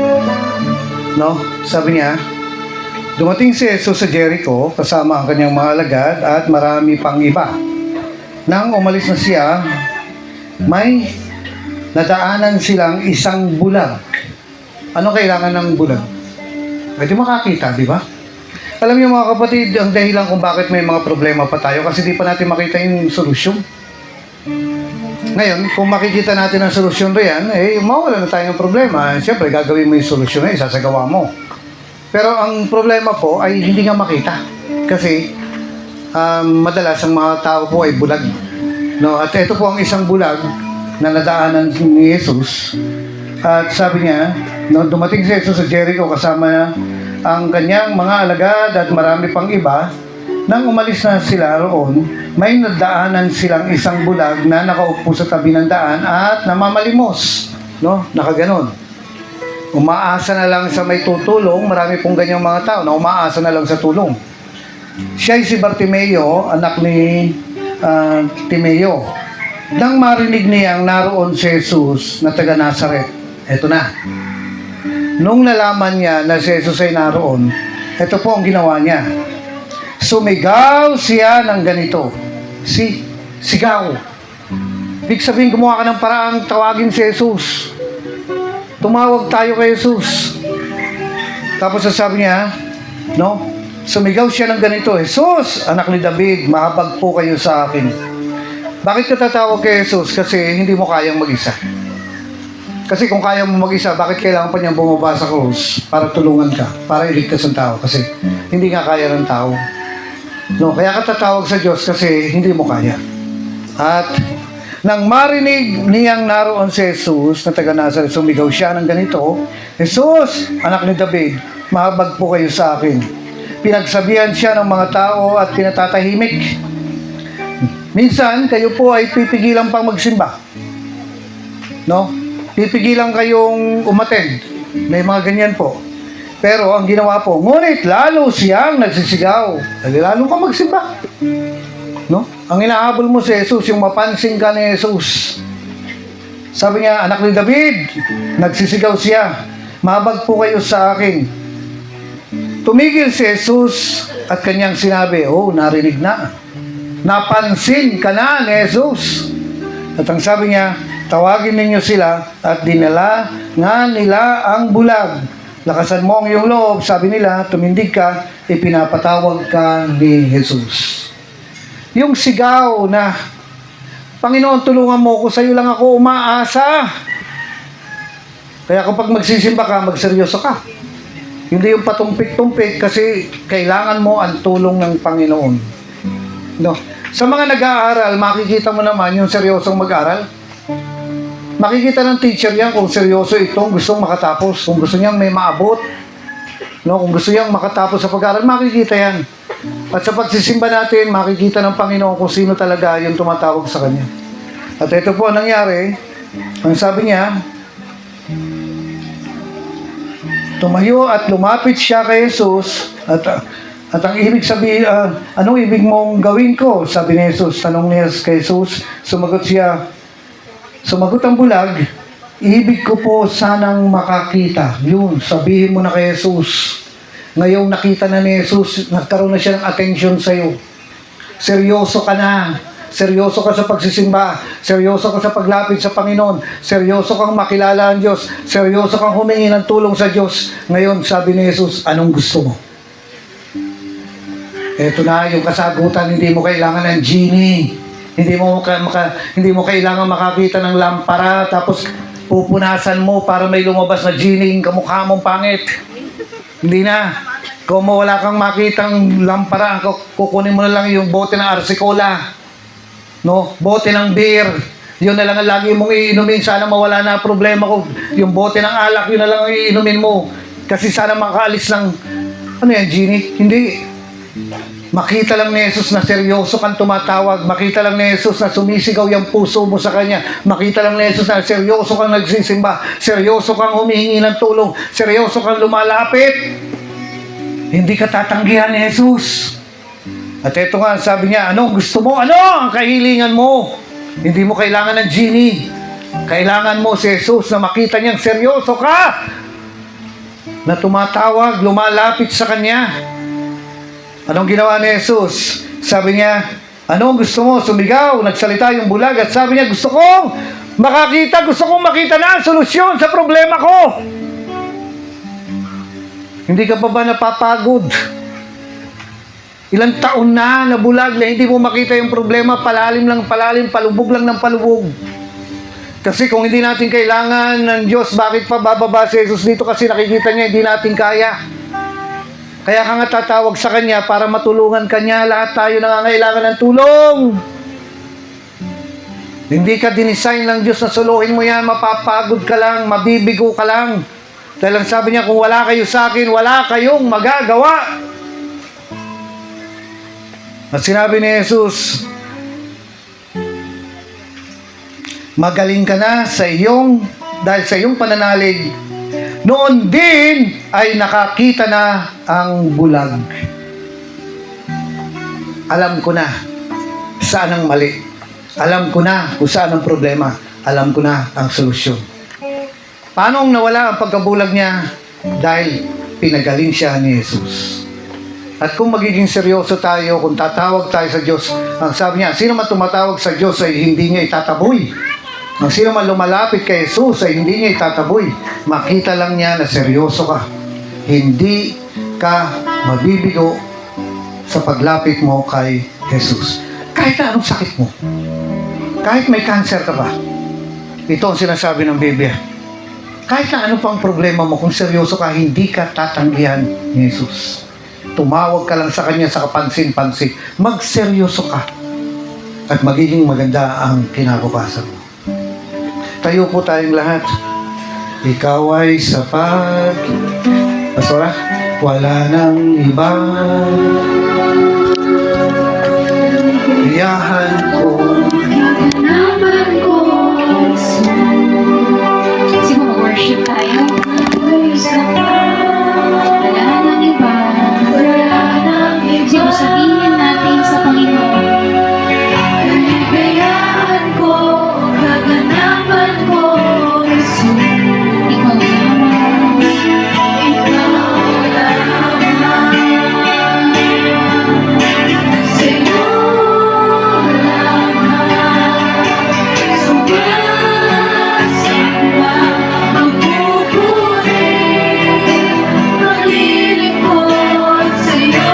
No? Sabi niya, dumating si Jesus sa Jericho kasama ang kanyang mga alagad at marami pang iba. Nang umalis na siya, may nadaanan silang isang bulag. Ano kailangan ng bulag? Pwede makakita, di ba? Alam niyo mga kapatid, ang dahilan kung bakit may mga problema pa tayo kasi di pa natin makita yung solusyon. Ngayon, kung makikita natin ang solusyon riyan, mawala na tayo ng problema. Siyempre, gagawin mo yung solusyon na isasagawa mo. Pero ang problema po ay hindi nga makita. Kasi, madalas ang mga tao po ay bulag. No? At ito po ang isang bulag na nadaanan ni Jesus. At sabi niya, no, dumating si Jesus sa Jericho kasama ang kanyang mga alagad at marami pang iba. Nang umalis na sila roon, may nadaanan silang isang bulag na nakaupo sa tabi ng daan at namamalimos. No? Nakaganon. Umaasa na lang sa may tutulong. Marami pong ganyang mga tao na umaasa na lang sa tulong. Siya ay si Bartimeo, anak ni Timeo. Nang marinig niyang naroon si Jesus na taga Nazaret, eto na. Nung nalaman niya na si Jesus ay naroon, ito po ang ginawa niya. Sumigaw siya ng ganito. Sigaw. Ibig sabihin, gumawa ka ng paraang tawagin si Jesus. Tumawag tayo kay Jesus. Tapos sasabi niya, no? Sumigaw siya ng ganito. Jesus, anak ni David, mahabag po kayo sa akin. Bakit ka tatawag kay Jesus? Kasi hindi mo kayang mag-isa. Kasi kung kaya mo mag-isa, bakit kailangan pa niyang bumaba sa krus para tulungan ka, para iligtas ang tao? Kasi hindi nga kaya ng tao. No, kaya ka tatawag sa Diyos kasi hindi mo kaya. At nang marinig niyang naroon si Jesus na taga Nazaret, sumigaw siya ng ganito, Jesus, anak ni David, mahabag po kayo sa akin. Pinagsabihan siya ng mga tao at pinatatahimik. Minsan, kayo po ay pipigilan pang magsimba. No? Pipigilan kayong umattend. May mga ganyan po. Pero ang ginawa po, ngunit lalo siyang nagsisigaw. Lalo ka magsimba. No? Ang inahabol mo si Jesus, yung mapansin ka ni Jesus. Sabi niya, anak ni David, nagsisigaw siya. Mahabag po kayo sa akin. Tumigil si Jesus at kanyang sinabi, narinig na. Napansin ka na ni Jesus. At ang sabi niya, tawagin ninyo sila at dinala nga nila ang bulag. Lakasan mo ang iyong loob, sabi nila, tumindig ka, ipinapatawag ka ni Jesus. Yung sigaw na, Panginoon, tulungan mo ko, sa iyo lang ako umaasa. Kaya kapag magsisimba ka, magseryoso ka. Hindi yung patumpik-tumpik kasi kailangan mo ang tulong ng Panginoon. No? Sa mga nag-aaral, makikita mo naman yung seryosong mag-aral. Makikita ng teacher yan kung seryoso itong gustong makatapos. Kung gusto niyang may maabot. No? Kung gusto niyang makatapos sa pag-aaral, makikita yan. At sa pagsisimba natin, makikita ng Panginoon kung sino talaga yung tumatawag sa Kanya. At ito po ang nangyari. Ang sabi niya, tumayo at lumapit siya kay Jesus at ang ibig sabihin, anong ibig mong gawin ko? Sabi ni Jesus, tanong niya kay Jesus, sumagot ang bulag, ibig ko po sanang makakita. Yun, sabihin mo na kay Jesus. Ngayong nakita na ni Jesus, nagkaroon na siya ng attention sa iyo. Seryoso ka na. Seryoso ka sa pagsisimba. Seryoso ka sa paglapit sa Panginoon. Seryoso kang makilala ang Diyos. Seryoso kang humingi ng tulong sa Diyos. Ngayon, sabi ni Jesus, anong gusto mo? Ito na yung kasagutan, hindi mo kailangan ng genie. Hindi mo kailangan makakita ng lampara tapos pupunasan mo para may lumabas na genie yung kamukha mong pangit. Hindi na. Kung wala kang makitang lampara, kukunin mo na lang yung bote ng Arsicola. No? Bote ng beer. Yun na lang ang lagi mong iinumin. Sana mawala na problema ko. Yung bote ng alak, yun na lang ang iinumin mo. Kasi sana makaalis ng, ano yan, genie? Hindi. Makita lang ni Jesus na seryoso kang tumatawag. Makita lang ni Jesus na sumisigaw yung puso mo sa Kanya. Makita lang ni Jesus na seryoso kang nagsisimba. Seryoso kang humihingi ng tulong. Seryoso kang lumalapit. Hindi ka tatanggihan ni Jesus. At ito nga, sabi niya, ano gusto mo? Ano ang kahilingan mo? Hindi mo kailangan ng genie. Kailangan mo si Jesus na makita niyang seryoso ka, na tumatawag, lumalapit sa Kanya. Anong ginawa ni Jesus? Sabi niya, anong gusto mo? Sumigaw, nagsalita yung bulag at sabi niya, gusto kong makita na ang solusyon sa problema ko. Hindi ka pa ba napapagod? Ilang taon na bulag na hindi mo makita yung problema, palalim lang palalim, palubog lang ng palubog. Kasi kung hindi natin kailangan ng Diyos, bakit pa bababa si Jesus dito? Kasi nakikita niya, hindi natin kaya. Kaya ka nga tatawag sa Kanya para matulungan Kanya. Lahat tayo nangangailangan ng tulong. Hindi ka dinesign ng Diyos na suluhin mo yan, mapapagod ka lang, mabibigo ka lang. Dahil ang sabi niya, kung wala kayo sa akin, wala kayong magagawa. At sinabi ni Jesus, magaling ka na dahil sa iyong pananalig, noon din ay nakakita na ang bulag. Alam ko na saan ang mali. Alam ko na kung saan ang problema. Alam ko na ang solusyon. Paano nawala ang pagkabulag niya? Dahil pinagaling siya ni Jesus. At kung magiging seryoso tayo, kung tatawag tayo sa Diyos, ang sabi niya, sino man tumatawag sa Diyos ay hindi niya itataboy. Ang sino man lumalapit kay Jesus ay hindi niya itataboy. Makita lang niya na seryoso ka. Hindi ka mabibigo sa paglapit mo kay Jesus. Kahit na anong sakit mo. Kahit may cancer ka ba. Ito ang sinasabi ng Biblia. Kahit na ano pang problema mo, kung seryoso ka, hindi ka tatanggihan ni Jesus. Tumawag ka lang sa Kanya sa kapansin-pansin. Magseryoso ka. At magiging maganda ang kinabukasan mo. Tayo po tayong lahat. Ikaw ay sapat. Pastora, wala nang iba. Iyahan ko. Kaganapan ko, Sige, mag-worship tayo. ay sapat. Wala nang iba. Wala nang Sige, iba. sabihin natin sa Panginoon. Kaligayahan ko, kaganapan ko, Jesus. Ikaw lamang. Ikaw lamang. Sa'yo lamang. Sumasamba, magpupuri, maglilingkod sa'yo.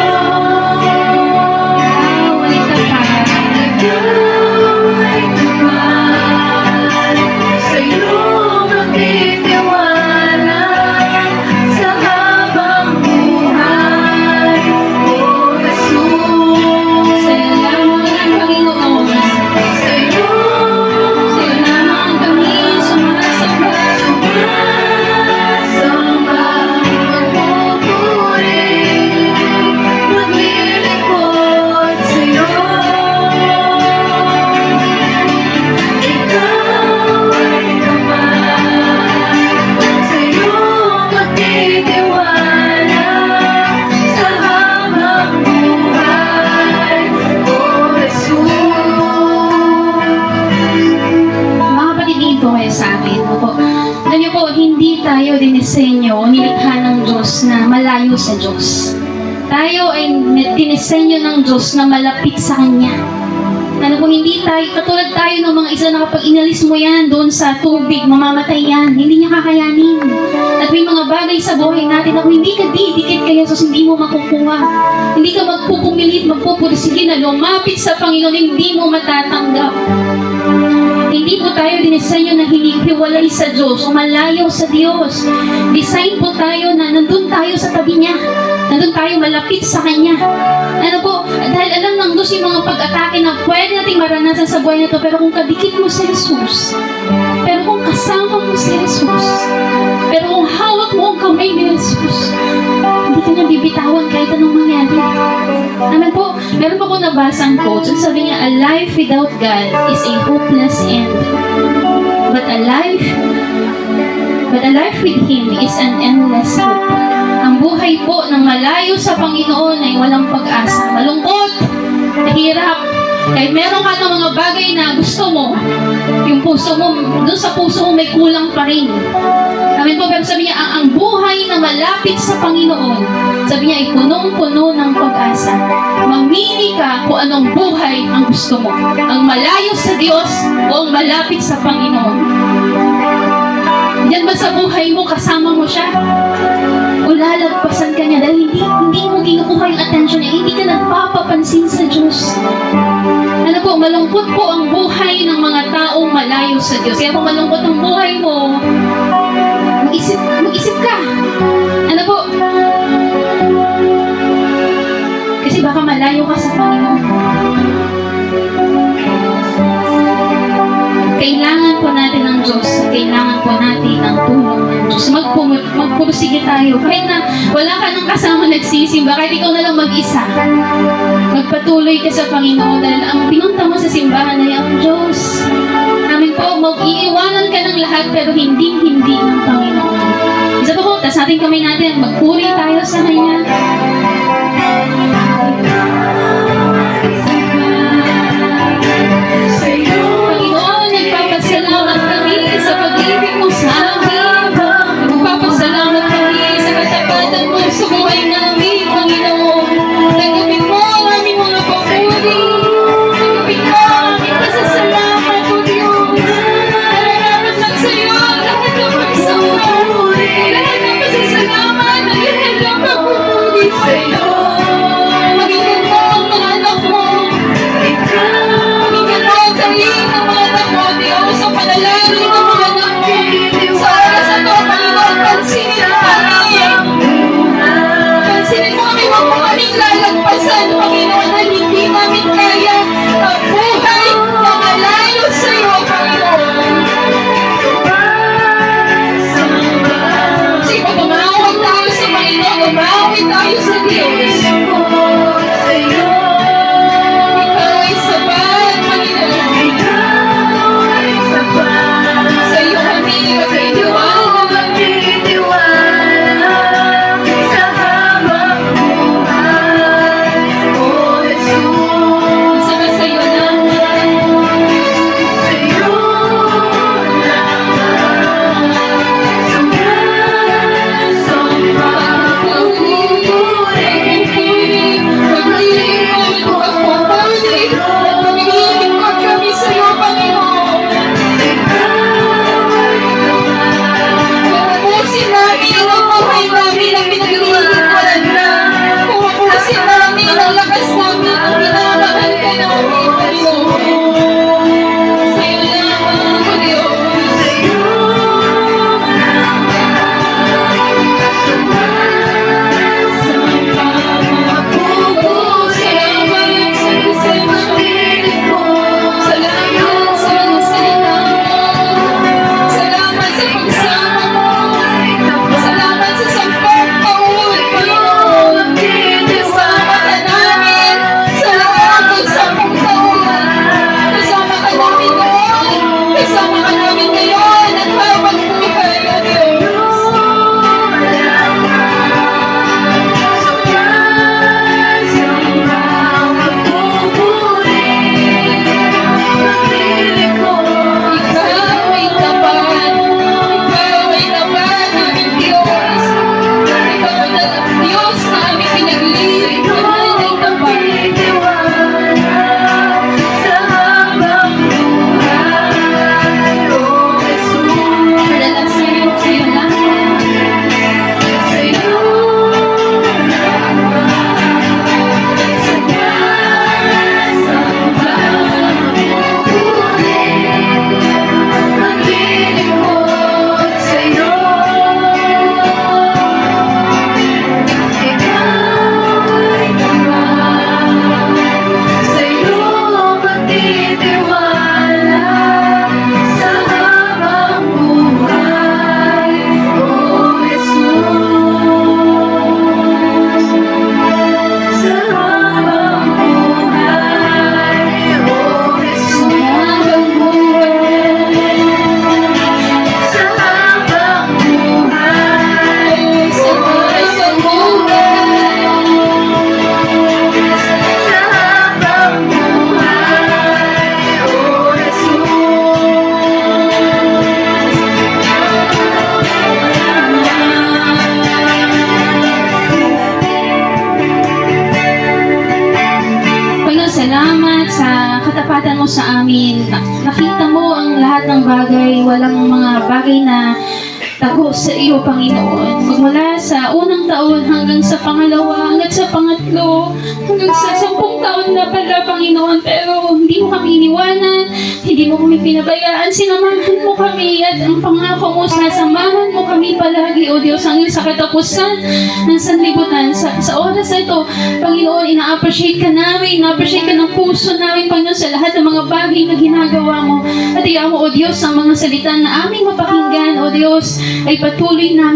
Ulit ang pangalan. Ikaw ay kapal, sa'yo magtitiwala sa habang buhay, O Jesus. Sa'yo lamang ang Panginoon. Sa'yo Sa'yo lamang kami sumasamba. sumasamba, magpupuri, maglilingkod sa'yo. Ikaw ay kapal, sa'yo magtitiwala sa habang buhay, O Jesus. Mga kapatid, tingin po kayo sa akin. Opo. Alam niyo po, hindi tayo dinisenyo, nilikha ng Diyos na malayo sa Diyos. Tayo ay dinisenyo ng Diyos na malapit sa Kanya. Ano po, hindi tayo, katulad tayo ng mga isa na kapag inalis mo yan doon sa tubig, mamamatay yan. Hindi niya kakayanin. At may mga bagay sa buhay natin na kung hindi ka didikit kay Jesus, hindi mo makukuha. Hindi ka magpupumilit, magpupursige na lumapit sa Panginoon, hindi mo matatanggap. Hindi po tayo dinisenyo na hinihiwalay sa Diyos o malayo sa Diyos. Design po tayo na nandun tayo sa tabi niya. Nandun tayo malapit sa Kanya. Ano po, dahil alam ng Diyos yung mga pag-atake na pwede nating maranasan sa buhay na ito, pero kung kadikit mo si Jesus, pero kung kasama mo si Jesus, pero kung hawak mo ang kamay ni Jesus, hindi ka niya bibitawan kahit anong mangyari. Amen po, meron po akong nabasang quote. Sabi niya, a life without God is a hopeless end. But a life with Him is an endless hope. Ang buhay po ng malayo sa Panginoon ay walang pag-asa. Malungkot, mahirap, Kahit meron ka ng mga bagay na gusto mo, yung puso mo, doon sa puso mo may kulang pa rin. Amen po, pero sabi niya, ang buhay na malapit sa Panginoon, sabi niya, ay punong-puno ng pag-asa. Mamili ka kung anong buhay ang gusto mo. Ang malayo sa Diyos o ang malapit sa Panginoon. Yan ba sa buhay mo, kasama mo siya? O lalagpasan ka niya dahil hindi mo kinukuha yung attention niya, hindi ka nagpapapansin sa Diyos. Ano po, malungkot po ang buhay ng mga taong malayo sa Diyos. Kaya kung malungkot ang buhay mo, mag-isip ka. Ano po? Kasi baka malayo ka sa Panginoon. Kailangan po natin ng Diyos. Kailangan po natin ang tulong ng Diyos. Magpursige tayo. Kahit na wala ka nang kasama nagsisimba, kahit ikaw na lang mag-isa. Magpatuloy ka sa Panginoon dahil ang pinunta mo sa simbahan ay ang Diyos. Amin po, mag-iiwanan ka ng lahat pero hindi ng Panginoon. Isa pa po, tas natin kamay natin, magpuri tayo sa Kanya. Panginoon, nagpapasalamat kami sa pag-ibig mo sa amin. Nagpapasalamat kami sa katapatan mo sa buhay namin, Panginoon. Tanggapin mo ang aming mga papuri. Tanggapin mo ang aming pasasalamat, O Diyos. Nalalaman lang sa iyo ang lahat ng pagsawari. Lahat ng pasasalamat, ang lahat ng papuri sa iyo. Magiging mo ang mga anak mo. Magiging mo ang kaling ng mga anak mo, Diyos, ang panalangin ng mga anak mo. Sa oras na ito, Panginoon, pansinin mo kami. Pansinin mo kami, huwag mo kaming lalagpasan, Panginoon, na hindi namin kaya ang buhay na malayo sa iyo, Panginoon. Sige, tumawag tayo sa Panginoon, tumawag tayo sa Diyos. Ikaw ay sapat, Panginoon. Sa iyo kami magtitiwala. Sama sa iyo naman. Pagpupuri sa amin. Nakita mo ang lahat ng bagay, walang mga bagay na tago sa iyo, Panginoon. Magmula sa unang taon hanggang sa pangalawa, hanggang sa pangatlo, hanggang sa 10 taon na pala, Panginoon. Pero hindi mo kami iniwanan, hindi mo kami pinabayaan, sinamahan mo kami at ang pangako mo, sasamahan mo kami palagi, O Diyos, hanggang sa katapusan ng sanlibutan. Sa oras na ito, Panginoon, ina-appreciate ka namin, ina-appreciate ka ng puso namin, Panginoon, sa lahat ng mga bagay na ginagawa mo. At iyan mo, O Diyos, ang mga salita na aming mapakinggan, O Diyos, ay patuloy na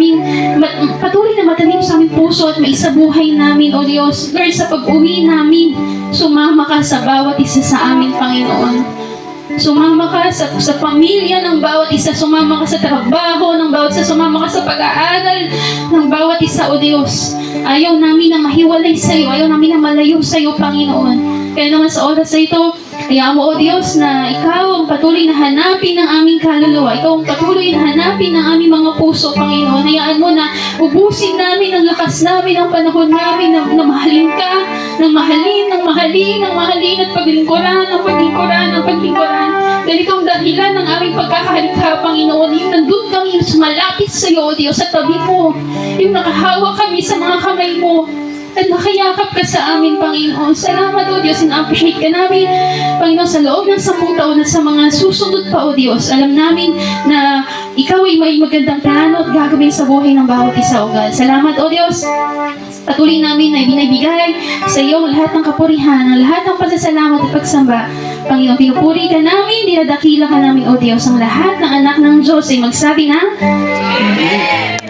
matalim sa aming puso at maisabuhay namin, O Diyos. Lord, sa pag-uwi namin, sumama ka sa bawat isa sa amin, Panginoon. Sumama ka sa pamilya ng bawat isa, sumama ka sa trabaho ng bawat isa, sumama ka sa pag-aaral ng bawat isa, O Diyos. Ayaw namin na mahiwalay sa iyo, ayaw namin na malayo sa iyo, Panginoon. Kaya naman sa oras na ito, hayaan mo, O Diyos, na Ikaw ang patuloy na hanapin ng aming kaluluwa. Ikaw ang patuloy na hanapin ng aming mga puso, Panginoon. Hayaan mo na ubusin namin ang lakas namin, ang panahon namin na mahalin ka, ng mahalin at paglingkuran, ng paglingkuran. Dahil ikaw ang dahilan ng aming pagkakahalikha, Panginoon. Yung nandun kami, malapit sa iyo, O Diyos, sa tabi mo. Yung nakahawak kami sa mga kamay mo. At nakayakap ka sa amin, Panginoon. Salamat, O Diyos. In-appreciate ka namin, Panginoon, sa loob ng 10 taon at sa mga susunod pa, O Diyos. Alam namin na Ikaw ay may magandang plano at gagawin sa buhay ng bawat isa, O God. Salamat, O Diyos. Patuloy namin na ibinibigay sa iyo ang lahat ng kapurihan, ang lahat ng pasasalamat at pagsamba. Panginoon, pinupuri ka namin, dinadakila ka namin, O Diyos. Ang lahat ng anak ng Diyos ay magsabi na, Amen.